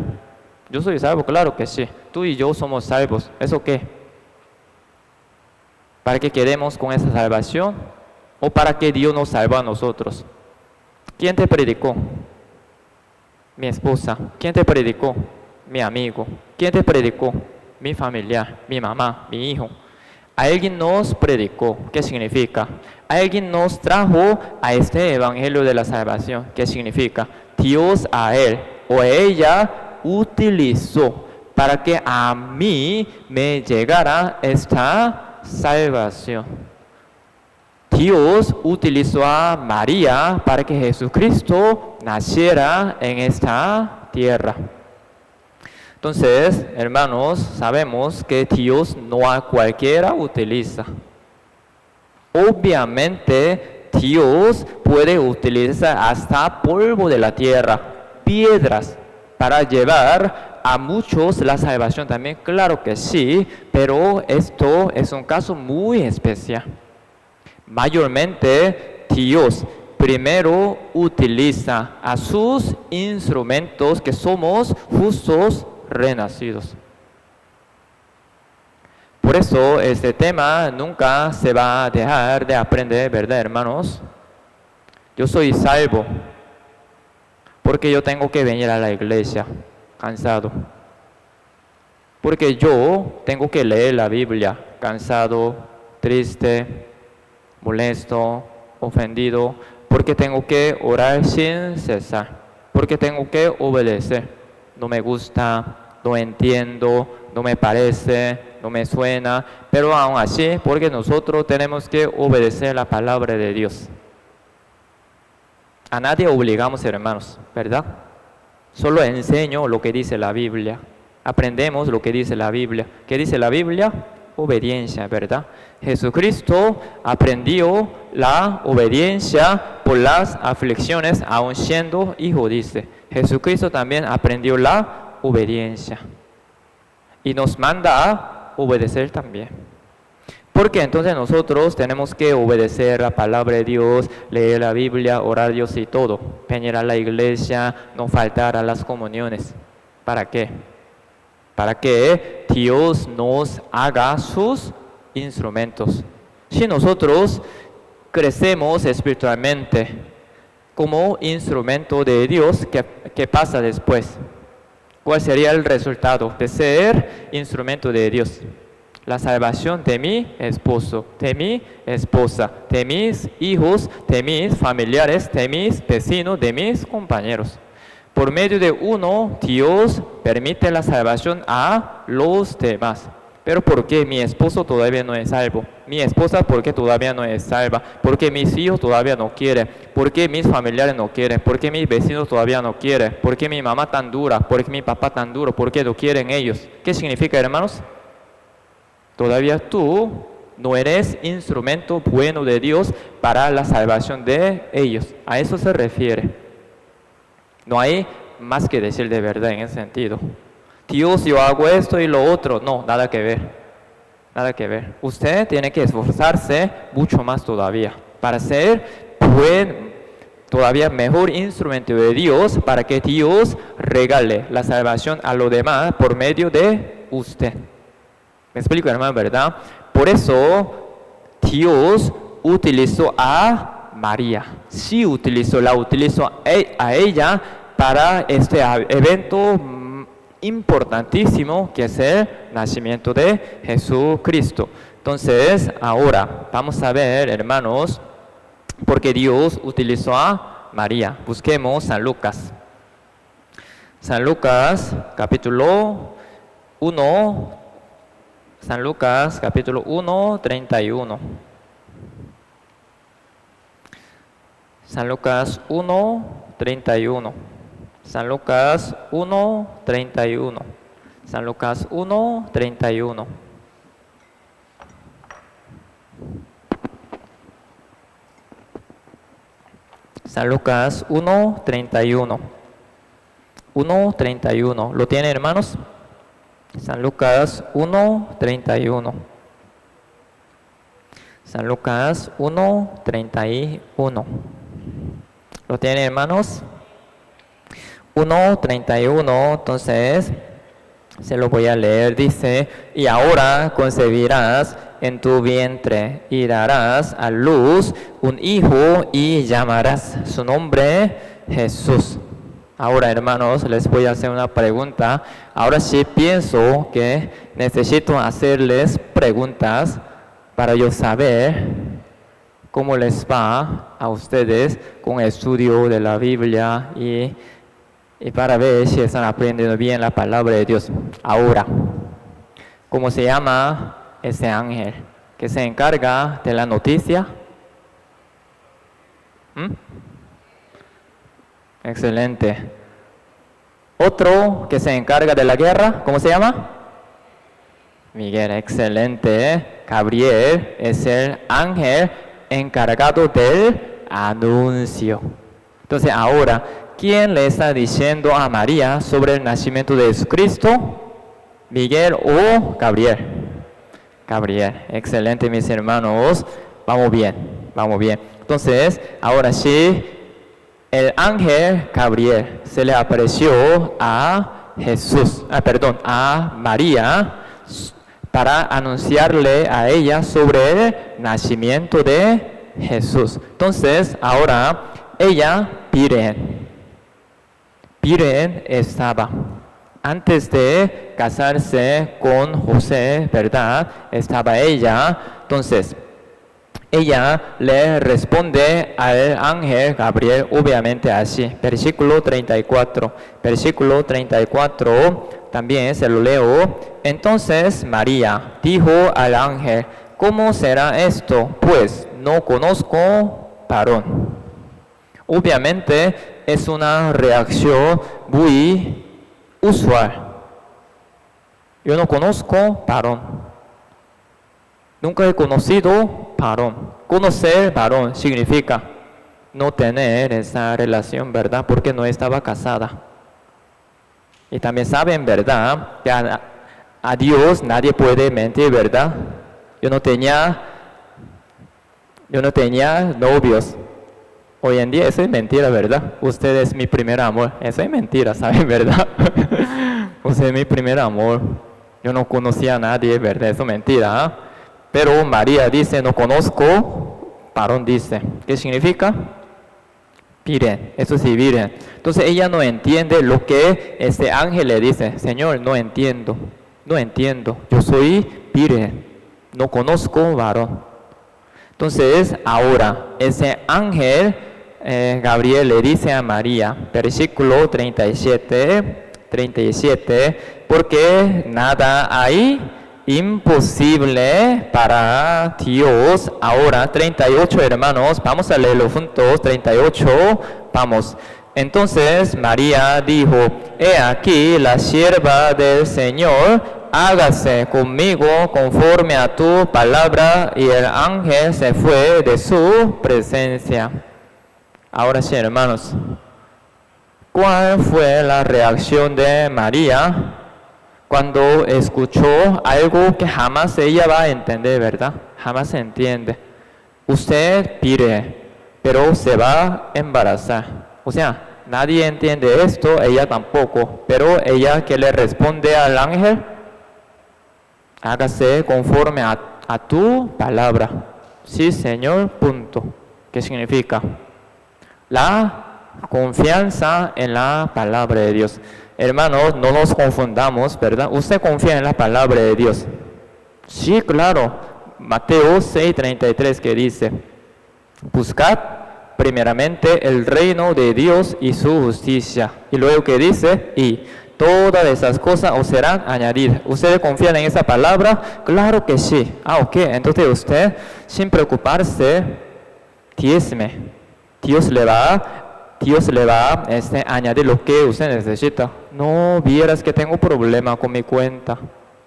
Yo soy salvo, claro que sí. Tú y yo somos salvos. ¿Eso qué? ¿Para que quedemos con esa salvación? ¿O para que Dios nos salve a nosotros? ¿Quién te predicó? Mi esposa. ¿Quién te predicó? Mi amigo. ¿Quién te predicó? Mi familiar, mi mamá, mi hijo. Alguien nos predicó. ¿Qué significa? Alguien nos trajo a este evangelio de la salvación. ¿Qué significa? Dios a él o a ella utilizó para que a mí me llegara esta salvación. Dios utilizó a María para que Jesucristo naciera en esta tierra. Entonces, hermanos, sabemos que Dios no a cualquiera utiliza. Obviamente, Dios puede utilizar hasta polvo de la tierra, piedras, para llevar a muchos la salvación también. Claro que sí, pero esto es un caso muy especial. Mayormente, Dios primero utiliza a sus instrumentos que somos justos renacidos. Por eso este tema nunca se va a dejar de aprender, ¿verdad, hermanos? Yo soy salvo porque yo tengo que venir a la iglesia cansado. Porque yo tengo que leer la Biblia cansado, triste, molesto, ofendido, porque tengo que orar sin cesar, porque tengo que obedecer. No me gusta, no entiendo, no me parece, no me suena, pero aún así, porque nosotros tenemos que obedecer la palabra de Dios. A nadie obligamos, hermanos, ¿verdad? Solo enseño lo que dice la Biblia. Aprendemos lo que dice la Biblia. ¿Qué dice la Biblia? Obediencia, ¿verdad? Jesucristo aprendió la obediencia por las aflicciones, aun siendo hijo, dice. Jesucristo también aprendió la obediencia. Y nos manda a obedecer también. Porque entonces nosotros tenemos que obedecer la palabra de Dios, leer la Biblia, orar a Dios y todo. Venir a la iglesia, no faltar a las comuniones. ¿Para qué? Para que Dios nos haga sus instrumentos. Si nosotros crecemos espiritualmente como instrumento de Dios, ¿qué pasa después? ¿Cuál sería el resultado de ser instrumento de Dios? La salvación de mi esposo, de mi esposa, de mis hijos, de mis familiares, de mis vecinos, de mis compañeros. Por medio de uno, Dios permite la salvación a los demás. Pero ¿por qué mi esposo todavía no es salvo? Mi esposa, ¿por qué todavía no es salva? ¿Por qué mis hijos todavía no quieren? ¿Por qué mis familiares no quieren? ¿Por qué mis vecinos todavía no quieren? ¿Por qué mi mamá tan dura? ¿Por qué mi papá tan duro? ¿Por qué no quieren ellos? ¿Qué significa, hermanos? Todavía tú no eres instrumento bueno de Dios para la salvación de ellos. A eso se refiere. No hay más que decir de verdad en ese sentido. Dios, yo hago esto y lo otro. No, nada que ver. Nada que ver. Usted tiene que esforzarse mucho más todavía para ser todavía mejor instrumento de Dios, para que Dios regale la salvación a los demás por medio de usted. ¿Me explico, hermano, verdad? Por eso Dios utilizó a María. Sí la utilizó a ella para este evento importantísimo que es el nacimiento de Jesucristo. Entonces, ahora vamos a ver, hermanos, por qué Dios utilizó a María. Busquemos San Lucas. San Lucas, capítulo 1. San Lucas, capítulo 1, 31. San Lucas 1, 31. San Lucas 1, 31. San Lucas 1, 31. San Lucas 1, 31. 1, 31. ¿Lo tienen, hermanos? San Lucas 1, 31. San Lucas 1, 31. ¿Lo tienen, hermanos? 1, 31, entonces se lo voy a leer. Dice: y ahora concebirás en tu vientre y darás a luz un hijo y llamarás su nombre Jesús. Ahora, hermanos, les voy a hacer una pregunta. Ahora sí pienso que necesito hacerles preguntas para yo saber cómo les va a ustedes con el estudio de la Biblia y para ver si están aprendiendo bien la palabra de Dios. Ahora, ¿cómo se llama ese ángel que se encarga de la noticia? Excelente. Otro que se encarga de la guerra, ¿cómo se llama? Miguel, excelente. Gabriel es el ángel encargado del anuncio. Entonces ahora, ¿quién le está diciendo a María sobre el nacimiento de Jesucristo? ¿Miguel o Gabriel? Gabriel, excelente mis hermanos. Vamos bien, vamos bien. Entonces, ahora sí, el ángel Gabriel se le apareció a a María, para anunciarle a ella sobre el nacimiento de Jesús. Entonces, ahora, ella, Virgen estaba, antes de casarse con José, ¿verdad? Estaba ella. Entonces, ella le responde al ángel Gabriel, obviamente así. Versículo 34. Versículo 34, también se lo leo. Entonces María dijo al ángel, ¿cómo será esto? Pues no conozco varón. Obviamente es una reacción muy usual. Yo no conozco varón. Nunca he conocido varón. Conocer varón significa no tener esa relación, ¿verdad? Porque no estaba casada. Y también saben, ¿verdad? Que a Dios nadie puede mentir, ¿verdad? Yo no tenía novios. Hoy en día eso es mentira, ¿verdad? Usted es mi primer amor. Eso es mentira, ¿saben, verdad? Usted es mi primer amor. Yo no conocía a nadie, ¿verdad? Eso es mentira, ¿eh? Pero María dice, no conozco, varón dice. ¿Qué significa? Virgen, eso sí, virgen. Entonces ella no entiende lo que este ángel le dice. Señor, no entiendo, yo soy virgen, no conozco varón. Entonces ahora, ese ángel Gabriel le dice a María, versículo 37, porque nada hay imposible para Dios. Ahora 38, hermanos, vamos a leerlo juntos. 38, vamos. Entonces María dijo, he aquí la sierva del Señor, hágase conmigo conforme a tu palabra. Y el ángel se fue de su presencia. Ahora sí, hermanos, ¿cuál fue la reacción de María cuando escuchó algo que jamás ella va a entender, ¿verdad? Jamás se entiende. Usted pide, pero se va a embarazar. O sea, nadie entiende esto, ella tampoco. Pero ella, ¿qué le responde al ángel? Hágase conforme a tu palabra. Sí, Señor, punto. ¿Qué significa? La confianza en la palabra de Dios. Hermanos, no nos confundamos, ¿verdad? ¿Usted confía en la palabra de Dios? Sí, claro. Mateo 6:33 que dice, buscad primeramente el reino de Dios y su justicia. Y luego que dice, y todas esas cosas os serán añadidas. ¿Ustedes confían en esa palabra? Claro que sí. Ok, entonces usted, sin preocuparse, diezme. Dios le va a añadir lo que usted necesita. No vieras que tengo problema con mi cuenta,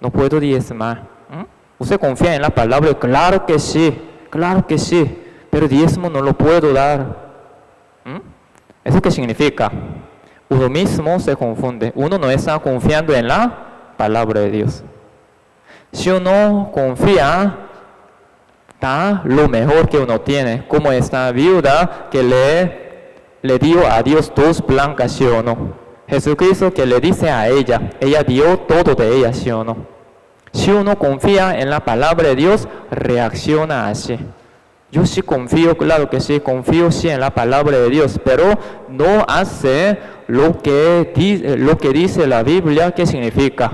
no puedo diezmar. ¿Usted confía en la palabra? Claro que sí, pero diezmo no lo puedo dar. ¿Eso qué significa? Uno mismo se confunde, uno no está confiando en la palabra de Dios. Si uno confía, da lo mejor que uno tiene, como esta viuda que le dio a Dios 2 blancas, ¿sí o no? Jesucristo que le dice a ella dio todo de ella, ¿sí o no? Si uno confía en la palabra de Dios, reacciona así. Yo sí confío, claro que sí, confío sí en la palabra de Dios, pero no hace lo que dice la Biblia. ¿Qué significa?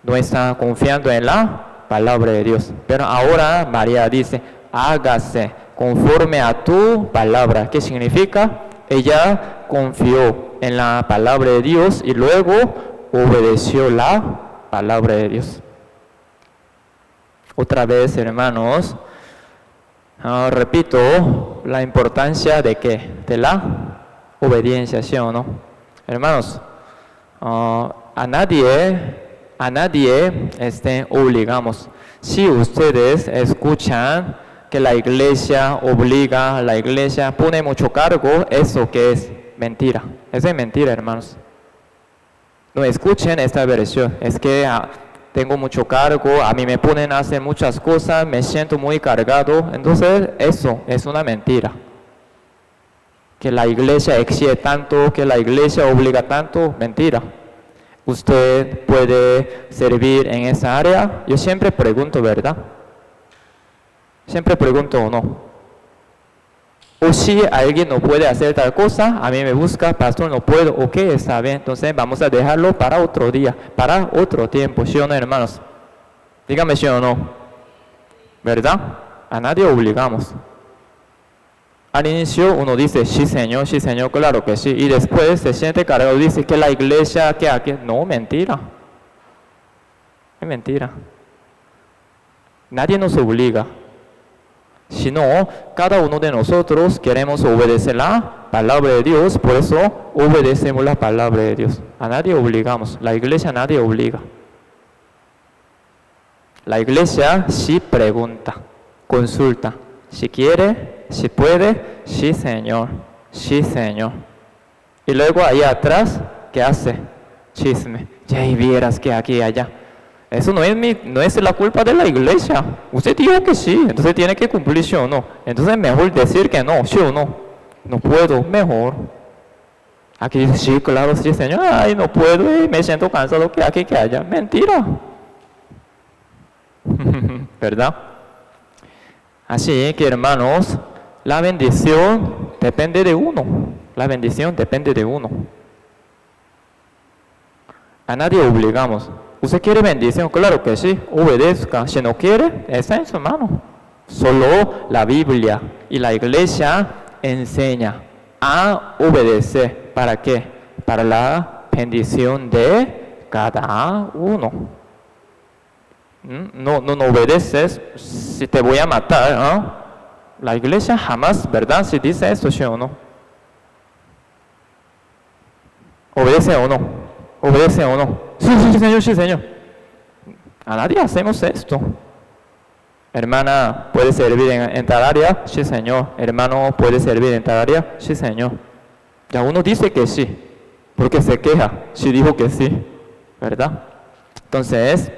No está confiando en la palabra de Dios. Pero ahora María dice, hágase conforme a tu palabra. ¿Qué significa? Ella confió en la palabra de Dios y luego obedeció la palabra de Dios. Otra vez, hermanos, repito, la importancia de ¿qué? De la obediencia, ¿sí o no? Hermanos, a nadie obligamos. Si ustedes escuchan que la iglesia obliga, la iglesia pone mucho cargo, ¿eso qué es? Mentira. Eso es mentira, hermanos. No escuchen esta versión. Es que tengo mucho cargo, a mí me ponen a hacer muchas cosas, me siento muy cargado. Entonces, eso es una mentira. Que la iglesia exige tanto, que la iglesia obliga tanto, mentira. ¿Usted puede servir en esa área? Yo siempre pregunto, ¿verdad? Siempre pregunto o no. O si alguien no puede hacer tal cosa, a mí me busca, pastor, no puedo, ok, está bien, entonces vamos a dejarlo para otro día, para otro tiempo, ¿sí o no, hermanos? Dígame sí o no, ¿verdad? A nadie obligamos. Al inicio uno dice, sí señor, claro que sí, y después se siente cargado, dice que la iglesia, que aquí, no, mentira. Es mentira. Nadie nos obliga. Sino, cada uno de nosotros queremos obedecer la palabra de Dios, por eso obedecemos la palabra de Dios. A nadie obligamos, la iglesia a nadie obliga. La iglesia sí pregunta, consulta, si quiere, si puede, sí señor, sí señor. Y luego allá atrás, ¿qué hace? Chisme, ya y vieras que aquí y allá. Eso no es la culpa de la iglesia. Usted dijo que sí, entonces tiene que cumplir sí o no. Entonces mejor decir que no, sí o no. No puedo, mejor. Aquí dice, sí, claro, sí, señor. Ay, no puedo, me siento cansado que aquí, que allá. Mentira. ¿Verdad? Así que, hermanos, la bendición depende de uno. La bendición depende de uno. A nadie obligamos. ¿Usted quiere bendición? Claro que sí, obedezca. Si no quiere, está en su mano. Solo la Biblia y la iglesia enseña a obedecer. ¿Para qué? Para la bendición de cada uno. No obedeces, si te voy a matar, ¿no? La iglesia jamás, ¿verdad? Si dice esto, ¿sí o no? ¿Obedece o no? ¿Obedece o no? Sí, señor, sí, señor. A nadie hacemos esto. Hermana, ¿puede servir en tal área? Sí, señor. Hermano, ¿puede servir en tal área? Sí, señor. Ya uno dice que sí, porque se queja si dijo que sí, ¿verdad? Entonces,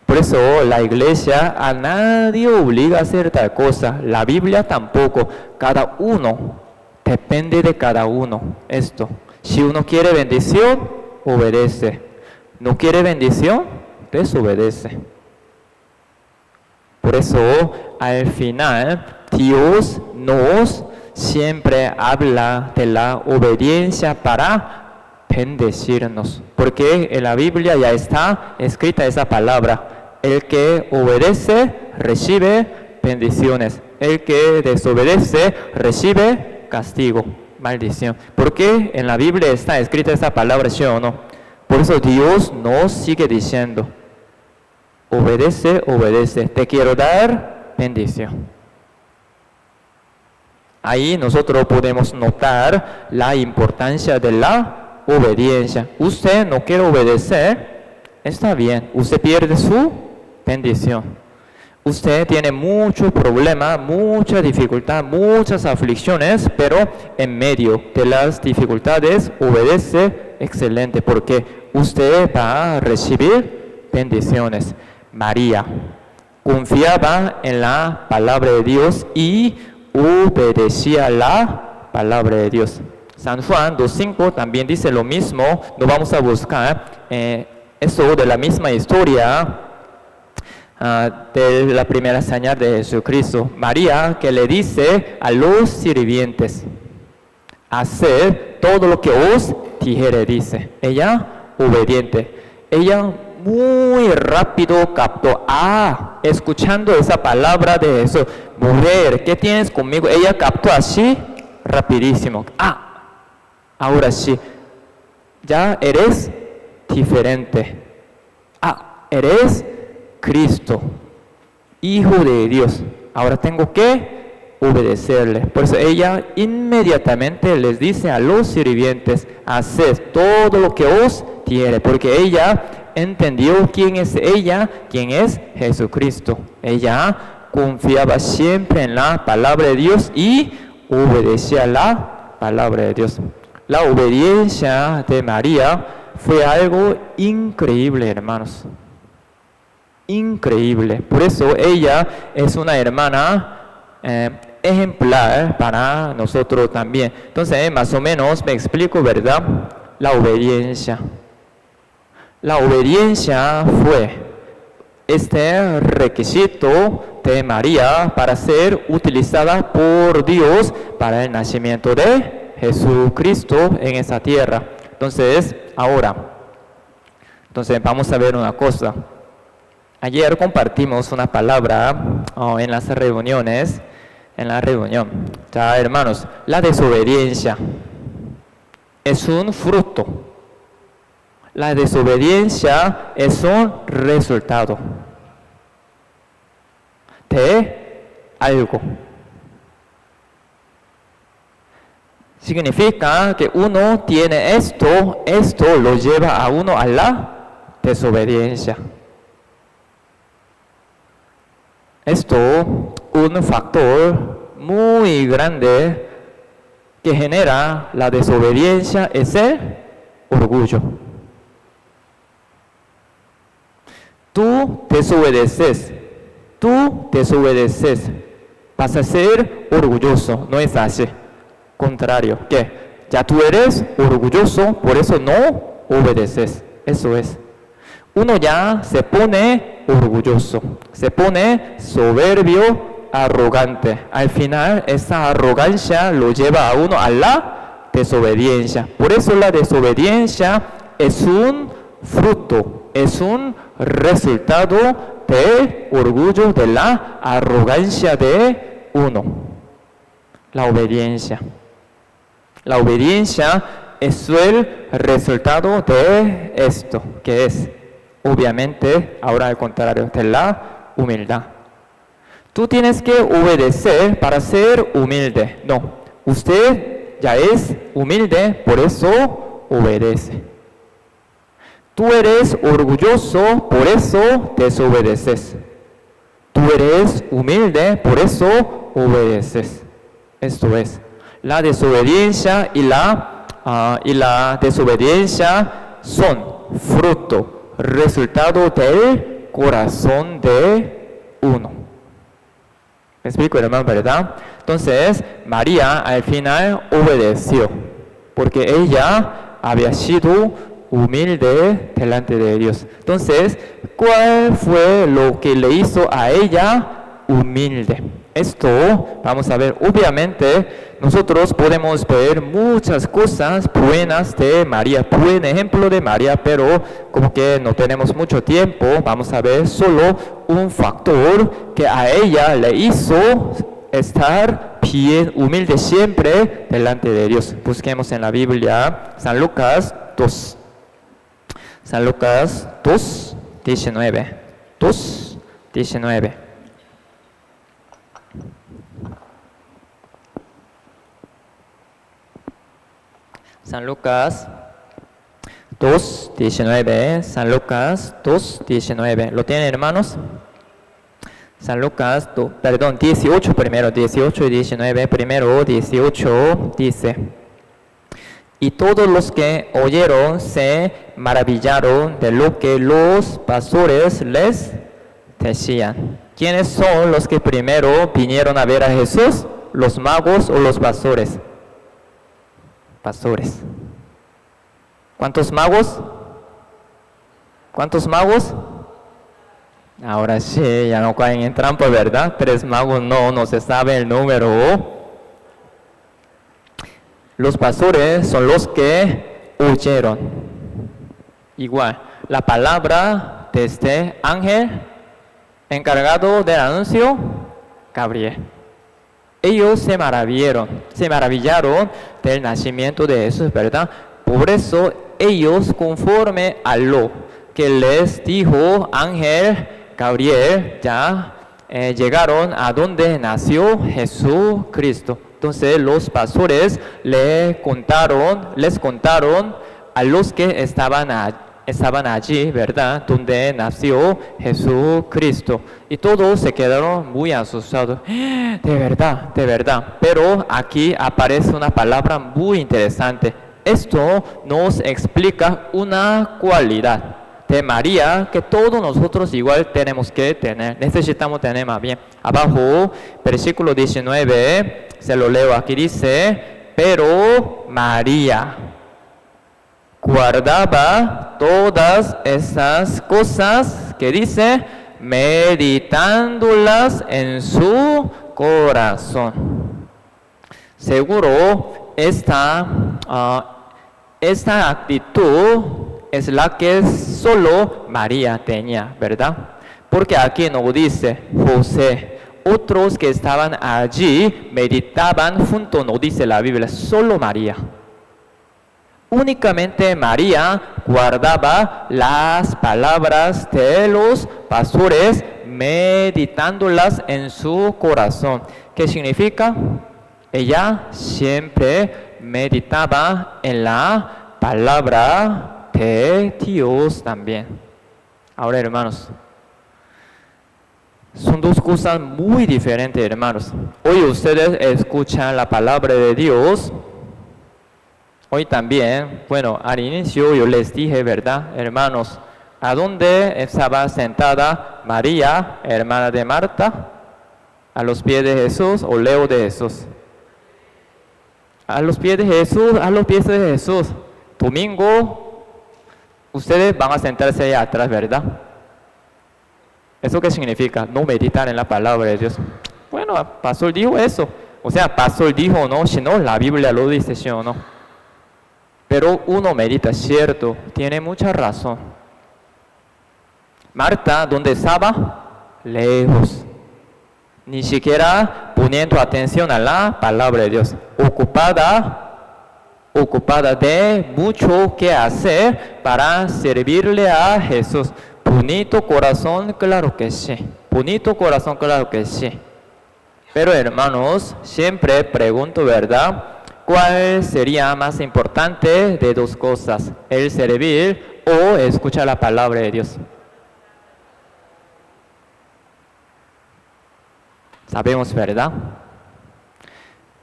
por eso la iglesia a nadie obliga a hacer tal cosa. La Biblia tampoco. Cada uno, depende de cada uno esto. Si uno quiere bendición, obedece. No quiere bendición, desobedece. Por eso, al final, Dios nos siempre habla de la obediencia para bendecirnos. Porque en la Biblia ya está escrita esa palabra. El que obedece, recibe bendiciones. El que desobedece, recibe castigo, maldición. ¿Por qué en la Biblia está escrita esa palabra, sí o no? Por eso Dios nos sigue diciendo, obedece, obedece, te quiero dar bendición. Ahí nosotros podemos notar la importancia de la obediencia. Usted no quiere obedecer, está bien, usted pierde su bendición. Usted tiene mucho problema, mucha dificultad, muchas aflicciones, pero en medio de las dificultades obedece excelente, porque usted va a recibir bendiciones. María confiaba en la palabra de Dios y obedecía la palabra de Dios. San Juan 2.5 también dice lo mismo. No vamos a buscar eso de la misma historia, de la primera señal de Jesucristo. María que le dice a los sirvientes, hacer todo lo que os dijere, dice. Ella obediente. Ella muy rápido captó, escuchando esa palabra de Jesús, mujer, ¿qué tienes conmigo? Ella captó así, rapidísimo. Ahora sí, ya eres diferente. Eres Cristo, Hijo de Dios. Ahora tengo que obedecerle. Por eso ella inmediatamente les dice a los sirvientes, haced todo lo que os dijere, porque ella entendió quién es ella, quién es Jesucristo. Ella confiaba siempre en la palabra de Dios y obedecía la palabra de Dios. La obediencia de María fue algo increíble, hermanos. Increíble. Por eso ella es una hermana ejemplar para nosotros también. Entonces, más o menos me explico, ¿verdad? La obediencia. La obediencia fue este requisito de María para ser utilizada por Dios para el nacimiento de Jesucristo en esa tierra. Entonces, vamos a ver una cosa. Ayer compartimos una palabra en las reuniones, en la reunión. Ya, hermanos, la desobediencia es un fruto. La desobediencia es un resultado de algo. Significa que uno tiene esto lo lleva a uno a la desobediencia. Esto, un factor muy grande que genera la desobediencia es el orgullo. Tú desobedeces, vas a ser orgulloso, no es así. Contrario, que ya tú eres orgulloso, por eso no obedeces. Eso es. Uno ya se pone orgulloso, se pone soberbio, arrogante. Al final, esa arrogancia lo lleva a uno a la desobediencia. Por eso la desobediencia es un fruto, es un resultado del orgullo, de la arrogancia de uno. La obediencia. La obediencia es el resultado de esto, que es, obviamente, ahora al contrario, de la humildad. Tú tienes que obedecer para ser humilde. No, usted ya es humilde, por eso obedece. Tú eres orgulloso, por eso desobedeces. Tú eres humilde, por eso obedeces. Esto es, la desobediencia y la desobediencia son fruto, resultado del corazón de uno. ¿Me explico, hermano, verdad? Entonces, María al final obedeció, porque ella había sido humilde delante de Dios. Entonces, ¿cuál fue lo que le hizo a ella humilde? Esto, vamos a ver, obviamente nosotros podemos ver muchas cosas buenas de María, buen ejemplo de María, pero como que no tenemos mucho tiempo, vamos a ver solo un factor que a ella le hizo estar bien humilde siempre delante de Dios. Busquemos en la Biblia San Lucas 2. San Lucas 2, 19. 2, 19. San Lucas 2, 19. San Lucas 2, 19. ¿Lo tienen, hermanos? San Lucas, 18 primero, 18 y 19. Primero, 18 dice: y todos los que oyeron se maravillaron de lo que los pastores les decían. ¿Quiénes son los que primero vinieron a ver a Jesús? ¿Los magos o los pastores? Pastores. ¿Cuántos magos? ¿Cuántos magos? Ahora sí, ya no caen en trampa, ¿verdad? Tres magos no se sabe el número. Los pastores son los que huyeron. Igual, la palabra de este ángel encargado del anuncio, Gabriel. Ellos se maravillaron del nacimiento de Jesús, ¿verdad? Por eso ellos, conforme a lo que les dijo ángel Gabriel, ya llegaron a donde nació Jesucristo. Entonces los pastores les contaron a los que estaban allí, ¿verdad? Donde nació Jesucristo. Y todos se quedaron muy asustados. De verdad. Pero aquí aparece una palabra muy interesante. Esto nos explica una cualidad de María que todos nosotros igual tenemos que tener. Necesitamos tener más bien. Abajo, versículo 19, se lo leo aquí, dice, pero María guardaba todas esas cosas que dice, meditándolas en su corazón. Seguro esta actitud es la que solo María tenía, ¿verdad? Porque aquí no dice José, otros que estaban allí meditaban junto, no dice la Biblia, solo María. Únicamente María guardaba las palabras de los pastores, meditándolas en su corazón. ¿Qué significa? Ella siempre meditaba en la palabra de Dios también. Ahora, hermanos, son dos cosas muy diferentes, hermanos. Hoy ustedes escuchan la palabra de Dios. Hoy también, bueno, al inicio yo les dije, ¿verdad, hermanos? ¿A dónde estaba sentada María, hermana de Marta? ¿A los pies de Jesús o lejos de Jesús? A los pies de Jesús, a los pies de Jesús. Domingo, ustedes van a sentarse allá atrás, ¿verdad? ¿Eso qué significa? No meditar en la palabra de Dios. Bueno, pastor dijo eso. O sea, pastor dijo, no, si no, la Biblia lo dice, ¿sí o no? Pero uno medita, cierto, tiene mucha razón. Marta, ¿dónde estaba? Lejos. Ni siquiera poniendo atención a la palabra de Dios. Ocupada de mucho que hacer para servirle a Jesús. Bonito corazón, claro que sí. Bonito corazón, claro que sí. Pero hermanos, siempre pregunto, ¿verdad? ¿Cuál sería más importante de dos cosas? ¿El servir o escuchar la palabra de Dios? Sabemos, ¿verdad?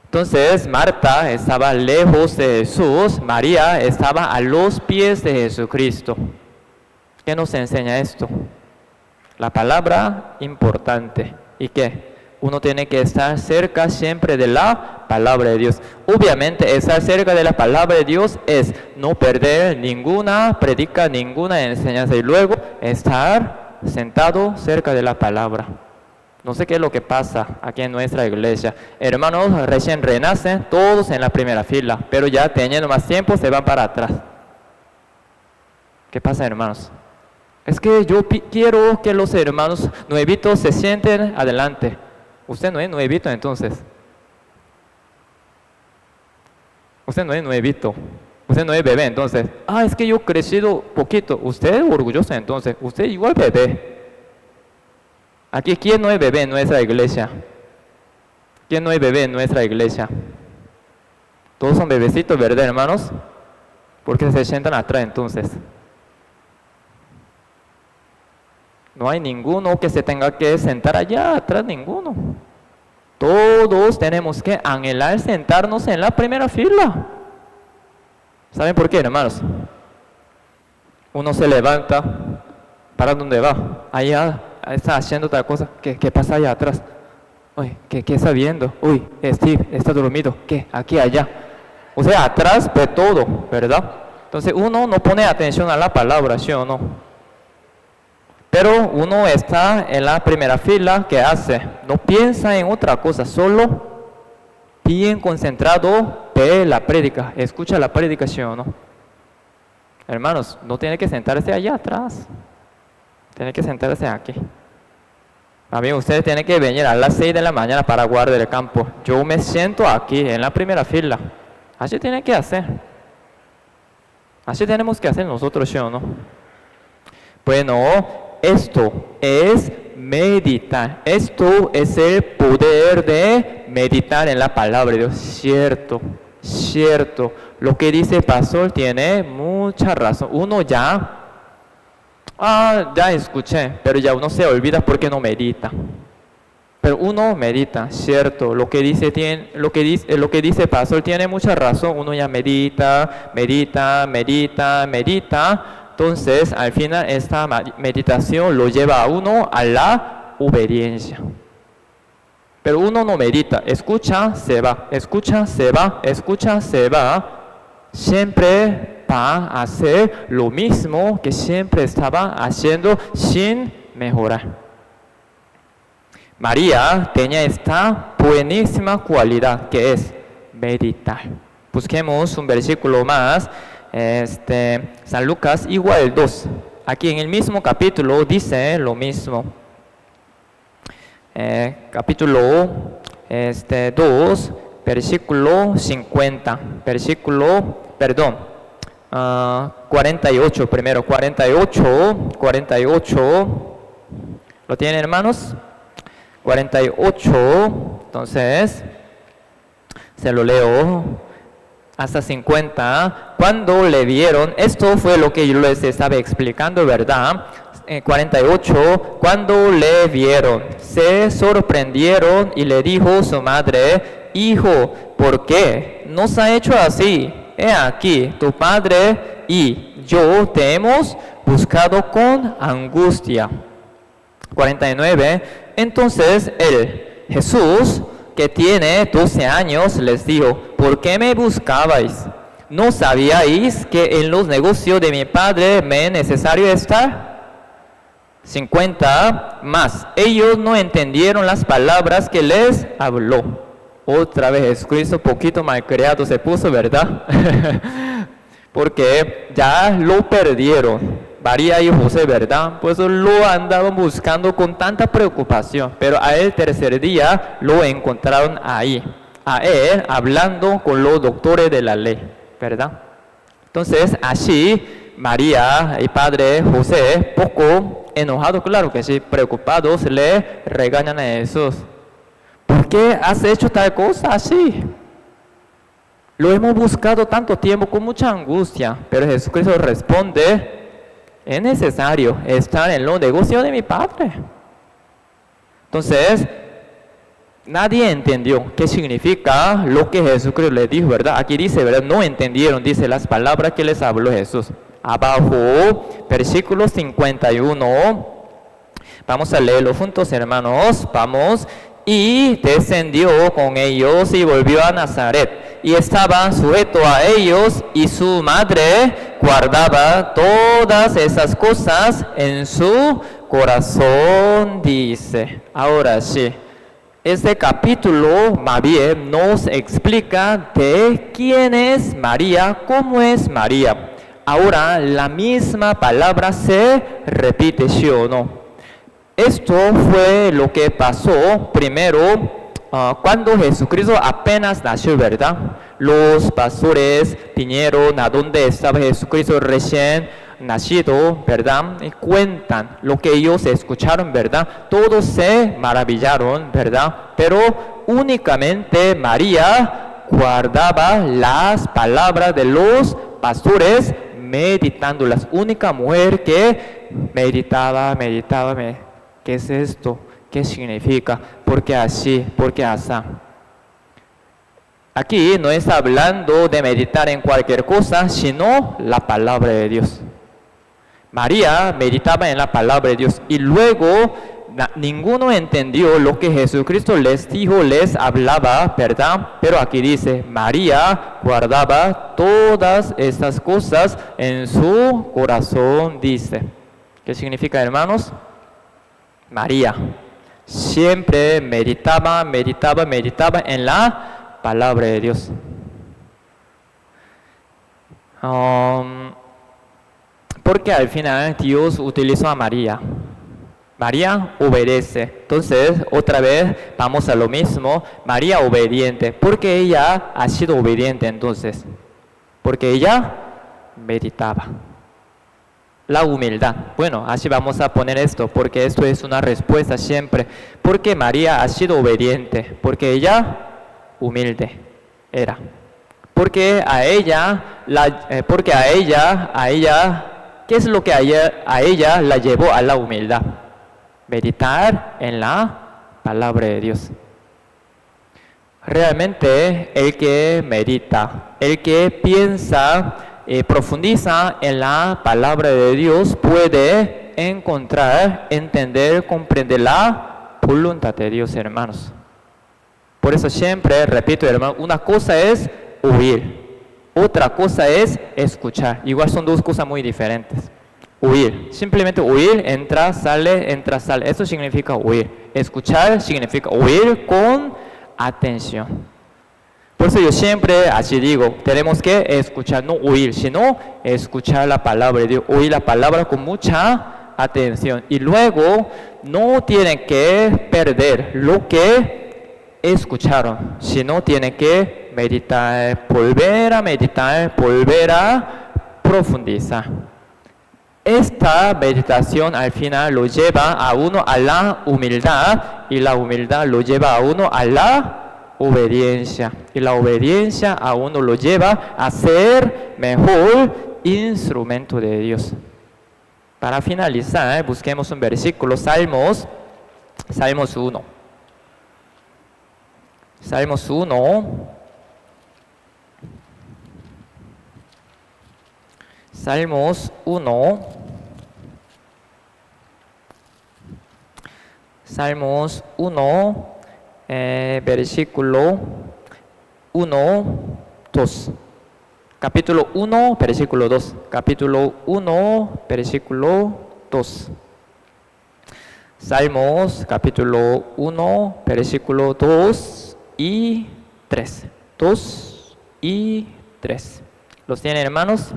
Entonces, Marta estaba lejos de Jesús, María estaba a los pies de Jesucristo. ¿Qué nos enseña esto? La palabra importante. ¿Y qué? Uno tiene que estar cerca siempre de la palabra de Dios. Obviamente, estar cerca de la palabra de Dios es no perder ninguna predica, ninguna enseñanza y luego estar sentado cerca de la palabra. No sé qué es lo que pasa aquí en nuestra iglesia. Hermanos recién renacen, todos en la primera fila, pero ya teniendo más tiempo se van para atrás. ¿Qué pasa, hermanos? Es que yo quiero que los hermanos nuevitos se sienten adelante. Usted no es nuevito entonces. Usted no es nuevito. Usted no es bebé entonces. Es que yo he crecido poquito. Usted es orgulloso entonces. Usted igual bebé. Aquí, ¿quién no es bebé en nuestra iglesia? ¿Quién no es bebé en nuestra iglesia? Todos son bebecitos, ¿verdad, hermanos? Porque se sientan atrás entonces. No hay ninguno que se tenga que sentar allá atrás, ninguno. Todos tenemos que anhelar sentarnos en la primera fila. ¿Saben por qué, hermanos? Uno se levanta, ¿para dónde va? Allá está haciendo otra cosa. ¿Qué pasa allá atrás? Uy, ¿qué está viendo? Uy, Steve está dormido. ¿Qué? Aquí, allá. O sea, atrás de todo, ¿verdad? Entonces uno no pone atención a la palabra, ¿sí o no? Pero uno está en la primera fila, ¿qué hace? No piensa en otra cosa, solo bien concentrado de la prédica. Escucha la predicación, ¿no? Hermanos, no tiene que sentarse allá atrás. Tiene que sentarse aquí. A mí ustedes tienen que venir a las 6 de la mañana para guardar el campo. Yo me siento aquí, en la primera fila. Así tiene que hacer. Así tenemos que hacer nosotros, ¿sí o no? Bueno, esto es meditar. Esto es el poder de meditar en la palabra de Dios. Cierto, cierto. Lo que dice el pastor tiene mucha razón. Uno ya escuché, pero ya uno se olvida porque no medita. Pero uno medita, cierto. Lo que dice el pastor tiene mucha razón. Uno ya medita. Entonces, al final, esta meditación lo lleva a uno a la obediencia. Pero uno no medita, escucha, se va, escucha, se va, escucha, se va. Siempre va a hacer lo mismo que siempre estaba haciendo sin mejorar. María tenía esta buenísima cualidad que es meditar. Busquemos un versículo más. San Lucas igual 2. Aquí en el mismo capítulo dice lo mismo. Capítulo 2, versículo 50. 48 primero. 48. ¿Lo tienen, hermanos? 48. Entonces, se lo leo. Hasta 50, cuando le vieron, esto fue lo que yo les estaba explicando, ¿verdad? 48, cuando le vieron, se sorprendieron y le dijo su madre, hijo, ¿por qué nos ha hecho así? He aquí, tu padre y yo te hemos buscado con angustia. 49, entonces él, Jesús, que tiene 12 años, les dijo, ¿por qué me buscabais? ¿No sabíais que en los negocios de mi padre me es necesario estar? 50 más. Ellos no entendieron las palabras que les habló. Otra vez Jesucristo, poquito malcriado se puso, ¿verdad? Porque ya lo perdieron. María y José, ¿verdad? Pues lo andaban buscando con tanta preocupación, pero a el tercer día lo encontraron ahí, a él hablando con los doctores de la ley, ¿verdad? Entonces, así, María y padre José, poco enojados, claro que sí, preocupados, le regañan a Jesús. ¿Por qué has hecho tal cosa así? Lo hemos buscado tanto tiempo con mucha angustia, pero Jesucristo responde, es necesario estar en los negocios de mi padre. Entonces, nadie entendió qué significa lo que Jesucristo le dijo, ¿verdad? Aquí dice, ¿verdad? No entendieron, dice las palabras que les habló Jesús. Abajo, versículo 51. Vamos a leerlo juntos, hermanos. Vamos. Y descendió con ellos y volvió a Nazaret. Y estaba sujeto a ellos, y su madre guardaba todas esas cosas en su corazón, dice. Ahora sí, este capítulo más bien nos explica de quién es María, cómo es María. Ahora la misma palabra se repite, ¿sí o no? Esto fue lo que pasó primero cuando Jesucristo apenas nació, ¿verdad? Los pastores vinieron a donde estaba Jesucristo recién nacido, ¿verdad? Y cuentan lo que ellos escucharon, ¿verdad? Todos se maravillaron, ¿verdad? Pero únicamente María guardaba las palabras de los pastores meditándolas. Única mujer que meditaba. ¿Qué es esto? ¿Qué significa? ¿Por qué así? ¿Por qué así? Aquí no está hablando de meditar en cualquier cosa, sino la palabra de Dios. María meditaba en la palabra de Dios y luego ninguno entendió lo que Jesucristo les dijo, les hablaba, ¿verdad? Pero aquí dice, María guardaba todas estas cosas en su corazón, dice. ¿Qué significa, hermanos? María siempre meditaba en la palabra de Dios. Porque al final Dios utilizó a María. María obedece. Entonces, otra vez vamos a lo mismo. María obediente. ¿Por qué ella ha sido obediente entonces? Porque ella meditaba. La humildad. Bueno, así vamos a poner esto, porque esto es una respuesta siempre. Porque María ha sido obediente, porque ella humilde era. Porque a ella, ¿qué es lo que a ella la llevó a la humildad? Meditar en la palabra de Dios. Realmente el que medita, el que piensa, profundiza en la palabra de Dios puede encontrar, entender, comprender la voluntad de Dios, hermanos. Por eso siempre repito, hermanos, una cosa es oír, otra cosa es escuchar. Igual son dos cosas muy diferentes. Oír, simplemente oír, entra, sale. Eso significa oír. Escuchar significa oír con atención. Por eso yo siempre así digo, tenemos que escuchar, no oír, sino escuchar la palabra de Dios, oír la palabra con mucha atención. Y luego no tienen que perder lo que escucharon, sino tienen que meditar, volver a profundizar. Esta meditación al final lo lleva a uno a la humildad y la humildad lo lleva a uno a la obediencia y la obediencia a uno lo lleva a ser mejor instrumento de Dios. Para finalizar, busquemos un versículo, Salmos 1. Salmos 1. Salmos 1. Salmos 1. Versículo 1, 2. Capítulo 1, versículo 2. Capítulo 1, versículo 2. Salmos, capítulo 1, versículo 2 y 3. 2 y 3. ¿Los tienen, hermanos?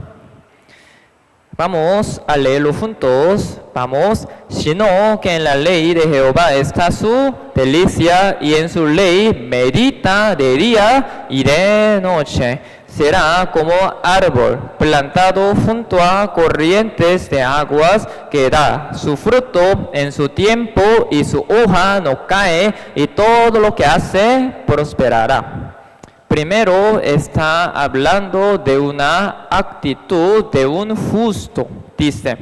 Vamos a leerlo juntos. Vamos. Sino que en la ley de Jehová está su delicia, y en su ley medita de día y de noche. Será como árbol plantado junto a corrientes de aguas, que da su fruto en su tiempo y su hoja no cae, y todo lo que hace prosperará. Primero está hablando de una actitud de un justo. Dice,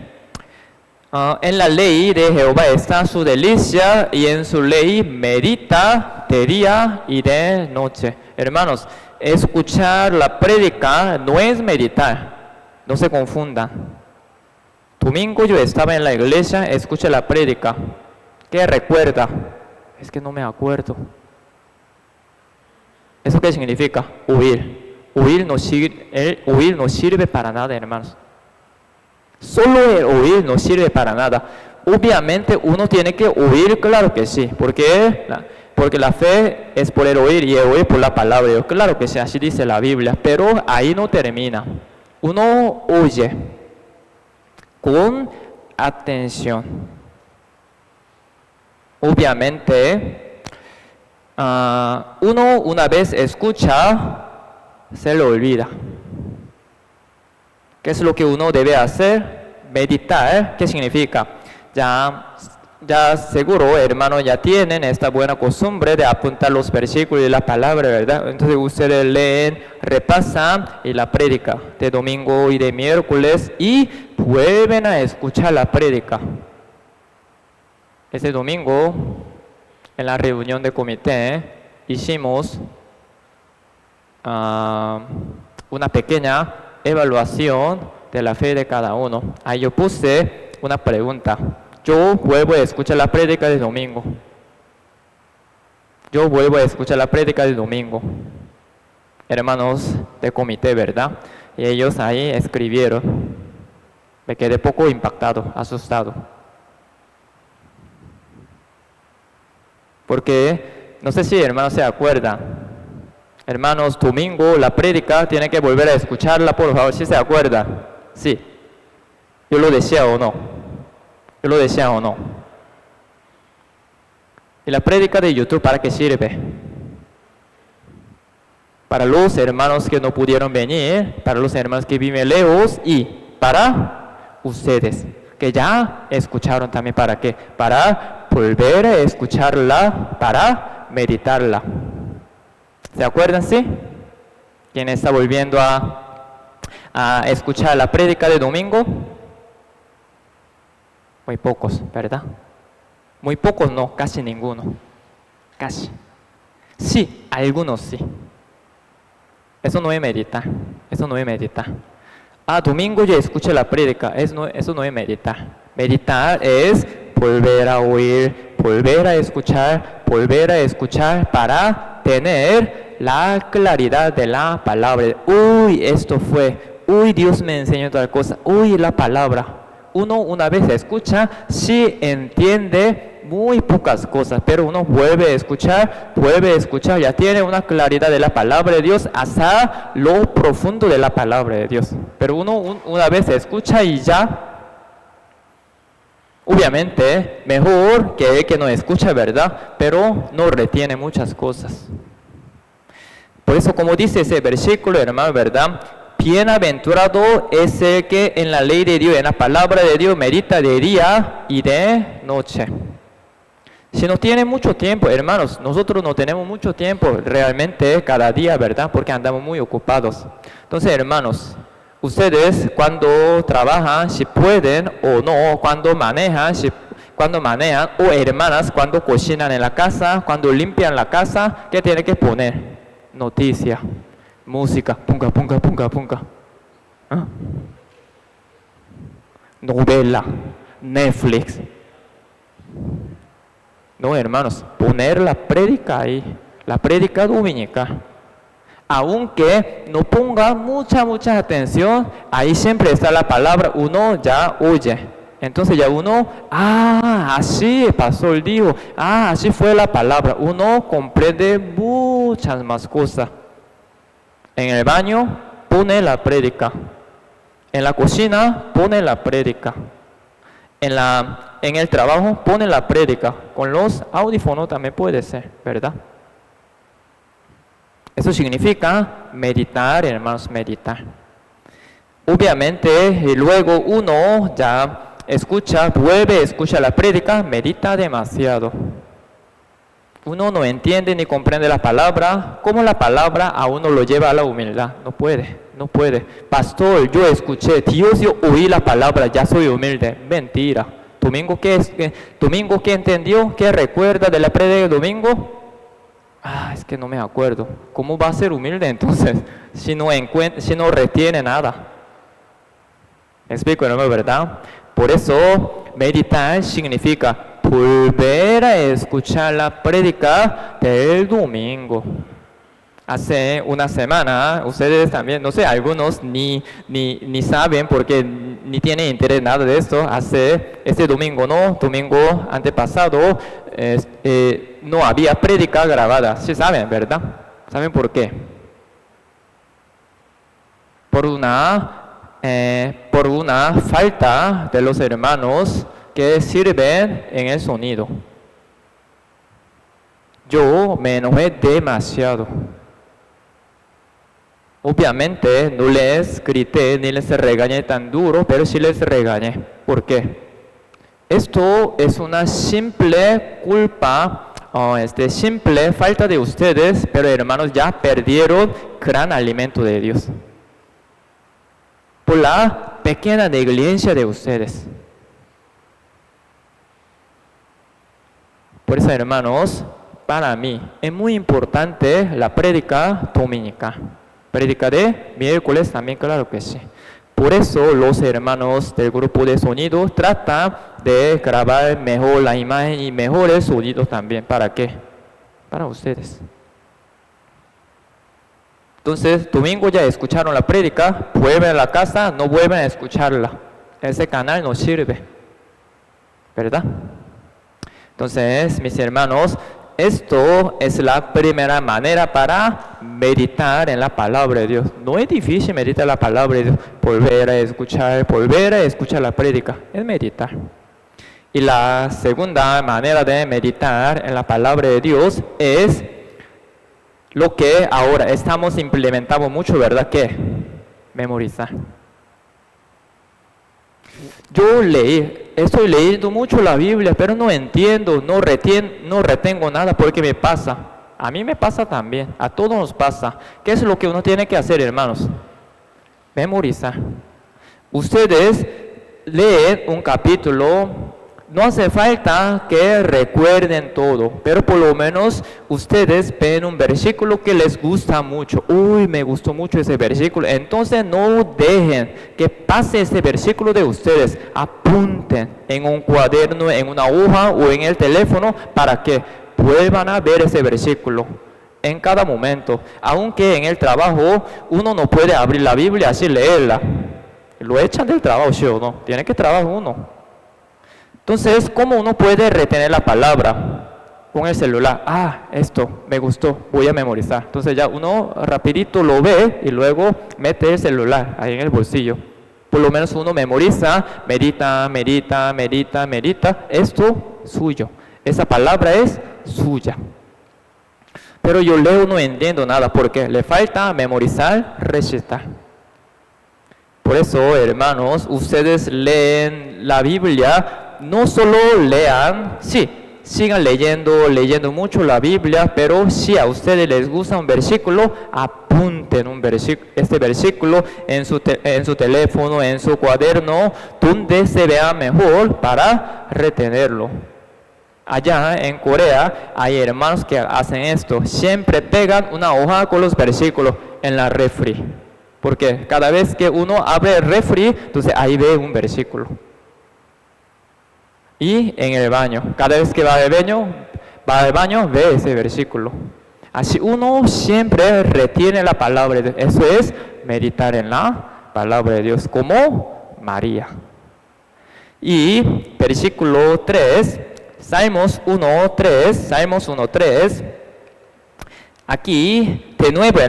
en la ley de Jehová está su delicia, y en su ley medita de día y de noche. Hermanos, escuchar la prédica no es meditar, no se confundan. Domingo yo estaba en la iglesia, escuché la prédica. ¿Qué recuerda? Es que no me acuerdo. ¿Eso qué significa? Huir. Huir no sirve para nada, hermanos. Solo el huir no sirve para nada. Obviamente uno tiene que huir, claro que sí, porque la fe es por el oír y el oír por la palabra de Dios. Claro que sí, así dice la Biblia, pero ahí no termina. Uno oye con atención. Obviamente, uno una vez escucha, se lo olvida. ¿Qué es lo que uno debe hacer? Meditar. ¿Qué significa? Ya seguro, hermano, ya tienen esta buena costumbre de apuntar los versículos y la palabra, ¿verdad? Entonces ustedes leen, repasan y la prédica de domingo y de miércoles y vuelven a escuchar la prédica. Este domingo, en la reunión de comité, hicimos una pequeña evaluación de la fe de cada uno. Ahí yo puse una pregunta. Yo vuelvo a escuchar la prédica de domingo. Yo vuelvo a escuchar la prédica de domingo. Hermanos de comité, ¿verdad? Y ellos ahí escribieron. Me quedé poco impactado, asustado. Porque, no sé si hermanos se acuerdan, hermanos, domingo, la prédica, tienen que volver a escucharla, por favor, si se acuerdan. Sí, yo lo decía o no. Yo lo decía o no. ¿Y la prédica de YouTube para qué sirve? Para los hermanos que no pudieron venir, para los hermanos que viven lejos y para ustedes, que ya escucharon también para qué. Para volver a escucharla, para meditarla. ¿Se acuerdan, sí? ¿Quién está volviendo a escuchar la prédica de domingo? Muy pocos, ¿verdad? Muy pocos no, casi ninguno. Casi. Sí, algunos sí. Eso no es meditar. Eso no es meditar. Domingo ya escuché la prédica. Eso no es meditar. Meditar es volver a oír, volver a escuchar para tener la claridad de la palabra. Uy, esto fue. Uy, Dios me enseñó tal cosa. Uy, la palabra. Uno una vez escucha, sí entiende muy pocas cosas, pero uno vuelve a escuchar, ya tiene una claridad de la palabra de Dios hasta lo profundo de la palabra de Dios. Pero uno una vez escucha y ya, obviamente, mejor que el que no escucha, ¿verdad? Pero no retiene muchas cosas. Por eso, como dice ese versículo, hermano, ¿verdad? Bienaventurado es el que en la ley de Dios, en la palabra de Dios, medita de día y de noche. Si no tiene mucho tiempo, hermanos, nosotros no tenemos mucho tiempo realmente cada día, ¿verdad? Porque andamos muy ocupados. Entonces, hermanos, ustedes cuando trabajan, si pueden o no, cuando manejan, o hermanas, cuando cocinan en la casa, cuando limpian la casa, ¿qué tienen que poner? Noticia. Música, punga, punga, punga, punga. ¿Ah? Novela, Netflix. No, hermanos, poner la prédica ahí, la prédica dominical. Aunque no ponga mucha atención, ahí siempre está la palabra, uno ya oye. Entonces ya uno, así pasó el dijo, así fue la palabra. Uno comprende muchas más cosas. En el baño pone la prédica. En la cocina pone la prédica. En el trabajo pone la prédica. Con los audífonos también puede ser, ¿verdad? Eso significa meditar, hermanos, meditar. Obviamente, y luego uno ya vuelve a escuchar la prédica, medita demasiado. Uno no entiende ni comprende la palabra. ¿Cómo la palabra a uno lo lleva a la humildad? No puede. Pastor, yo escuché, Dios, yo oí la palabra, ya soy humilde. Mentira. ¿Domingo qué entendió? ¿Qué recuerda de la prédica de domingo? Es que no me acuerdo. ¿Cómo va a ser humilde entonces si no retiene nada? ¿Me explico, no es verdad? Por eso, meditar significa volver a escuchar la prédica del domingo. Hace una semana, ustedes también, no sé, algunos ni saben porque ni tienen interés nada de esto. Este domingo, domingo antepasado, no había prédica grabada. Sí saben, ¿verdad? ¿Saben por qué? Por una falta de los hermanos que sirven en el sonido. Yo me enojé demasiado. Obviamente no les grité ni les regañé tan duro, pero sí les regañé. ¿Por qué? Esto es una simple culpa, simple falta de ustedes, pero hermanos ya perdieron gran alimento de Dios. Por la pequeña negligencia de ustedes. Por eso, hermanos, para mí es muy importante la prédica dominical. Prédica de miércoles también, claro que sí. Por eso los hermanos del grupo de sonido tratan de grabar mejor la imagen y mejores sonidos también. ¿Para qué? Para ustedes. Entonces, domingo ya escucharon la prédica, vuelven a la casa, no vuelven a escucharla. ese canal no sirve, ¿verdad? Entonces, mis hermanos, esto es la primera manera para meditar en la palabra de Dios. No es difícil meditar la palabra de Dios, volver a escuchar la prédica, es meditar. Y la segunda manera de meditar en la palabra de Dios es lo que ahora estamos implementando mucho, ¿verdad? ¿Qué? Memorizar. Yo estoy leyendo mucho la Biblia, pero no entiendo, no retengo nada porque me pasa. A mí me pasa también, a todos nos pasa. ¿Qué es lo que uno tiene que hacer, hermanos? Memorizar. Ustedes leen un capítulo, no hace falta que recuerden todo, pero por lo menos ustedes ven un versículo que les gusta mucho. Uy, me gustó mucho ese versículo. Entonces no dejen que pase ese versículo de ustedes. Apunten en un cuaderno, en una hoja o en el teléfono para que vuelvan a ver ese versículo en cada momento. Aunque en el trabajo uno no puede abrir la Biblia así leerla. Lo echan del trabajo, ¿sí o no? Tiene que trabajar uno. Entonces, ¿cómo uno puede retener la palabra? Con el celular. Ah, esto me gustó, voy a memorizar. Entonces ya uno rapidito lo ve y luego mete el celular ahí en el bolsillo. Por lo menos uno memoriza, medita. Esto es suyo. Esa palabra es suya. Pero yo leo, no entiendo nada porque le falta memorizar, recitar. Por eso, hermanos, ustedes leen la Biblia. No solo lean, sí, sigan leyendo mucho la Biblia, pero si a ustedes les gusta un versículo, apunten este versículo en su teléfono, en su cuaderno, donde se vea mejor para retenerlo. Allá en Corea hay hermanos que hacen esto, siempre pegan una hoja con los versículos en la refri, porque cada vez que uno abre el refri, entonces ahí ve un versículo. Y en el baño, cada vez que va al baño, ve ese versículo. Así uno siempre retiene la palabra de Dios. Eso es meditar en la palabra de Dios, como María. Y versículo 3, Salmos 1:3. Aquí, de nuevo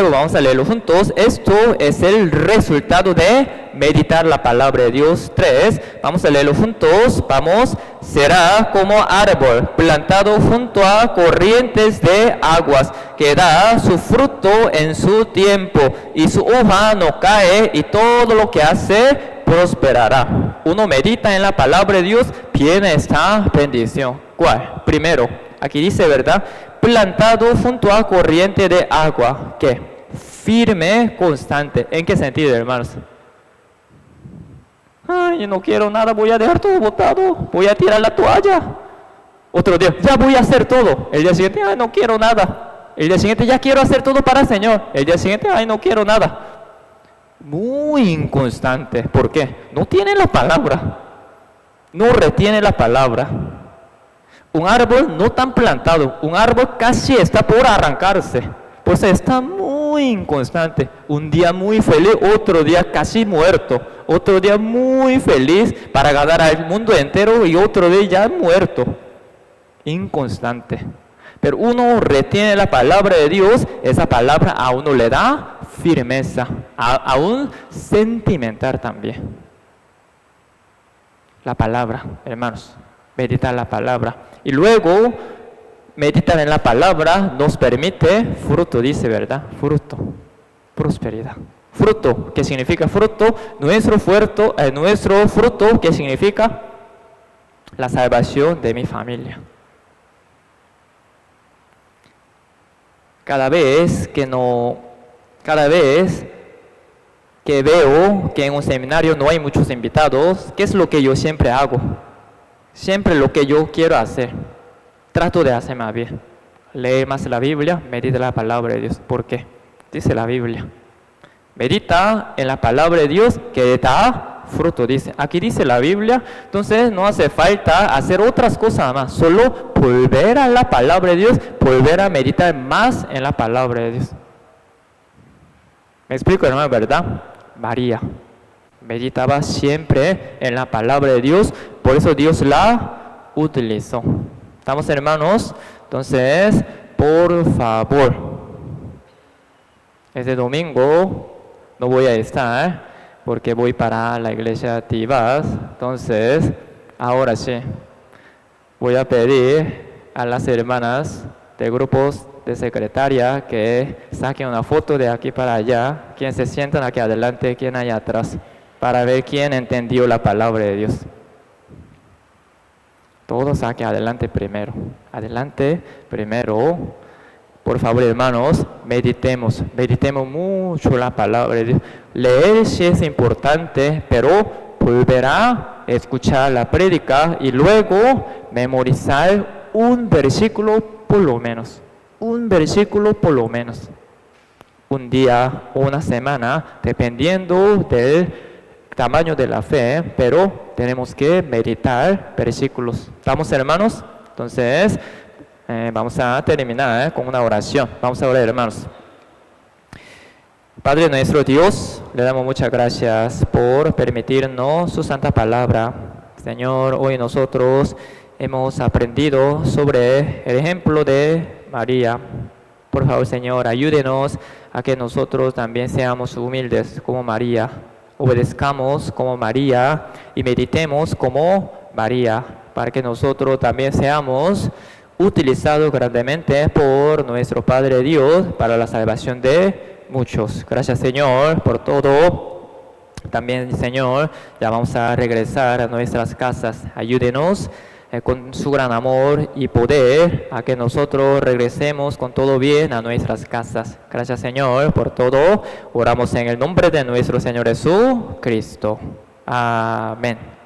vamos a leerlo juntos. Esto es el resultado de meditar la palabra de Dios. 3, vamos a leerlo juntos. Vamos, será como árbol plantado junto a corrientes de aguas, que da su fruto en su tiempo, y su hoja no cae, y todo lo que hace prosperará. Uno medita en la palabra de Dios, tiene esta bendición. ¿Cuál? Primero, aquí dice, ¿verdad? Plantado junto a corriente de agua, ¿qué? Firme, constante. ¿En qué sentido, hermanos? Ay, no quiero nada, voy a dejar todo botado, voy a tirar la toalla. Otro día, ya voy a hacer todo. El día siguiente, ay, no quiero nada. El día siguiente, ya quiero hacer todo para el Señor. El día siguiente, ay, no quiero nada. Muy inconstante. ¿Por qué? No tiene la palabra. No retiene la palabra. Un árbol no tan plantado, un árbol casi está por arrancarse, pues está muy inconstante. Un día muy feliz, otro día casi muerto, otro día muy feliz para ganar al mundo entero y otro día ya muerto. Inconstante. Pero uno retiene la palabra de Dios, esa palabra a uno le da firmeza, a un sentimental también. La palabra, hermanos, meditar la palabra. Y luego, meditar en la palabra nos permite fruto, dice, ¿verdad? Fruto, prosperidad. Fruto, ¿qué significa fruto? Nuestro fruto, ¿qué significa? La salvación de mi familia. Cada vez que veo que en un seminario no hay muchos invitados, ¿qué es lo que yo siempre hago? Siempre lo que yo quiero hacer, trato de hacer más bien. Lee más la Biblia, medita la palabra de Dios. ¿Por qué? Dice la Biblia. Medita en la palabra de Dios que da fruto, dice. Aquí dice la Biblia, entonces no hace falta hacer otras cosas más. Solo volver a la palabra de Dios, volver a meditar más en la palabra de Dios. ¿Me explico, hermano, verdad? María. Meditaba siempre en la palabra de Dios, por eso Dios la utilizó. ¿Estamos, hermanos? Entonces, por favor, este domingo no voy a estar porque voy para la iglesia Tibás. Entonces, ahora sí, voy a pedir a las hermanas de grupos de secretaria que saquen una foto de aquí para allá, quien se sientan aquí adelante, quien allá atrás, para ver quién entendió la palabra de Dios. Todos aquí adelante primero. Adelante primero. Por favor, hermanos, meditemos mucho la palabra de Dios. Leer sí es importante, pero volver a escuchar la prédica y luego memorizar un versículo por lo menos. Un versículo por lo menos. Un día o una semana, dependiendo del tamaño de la fe, pero tenemos que meditar versículos. ¿Estamos, hermanos? Entonces, vamos a terminar con una oración. Vamos a orar, hermanos. Padre nuestro Dios, le damos muchas gracias por permitirnos su santa palabra. Señor, hoy nosotros hemos aprendido sobre el ejemplo de María. Por favor, Señor, ayúdenos a que nosotros también seamos humildes como María, obedezcamos como María y meditemos como María, para que nosotros también seamos utilizados grandemente por nuestro Padre Dios para la salvación de muchos. Gracias, Señor, por todo. También, Señor, ya vamos a regresar a nuestras casas. Ayúdenos con su gran amor y poder a que nosotros regresemos con todo bien a nuestras casas. Gracias, Señor, por todo. Oramos en el nombre de nuestro Señor Jesucristo. Amén.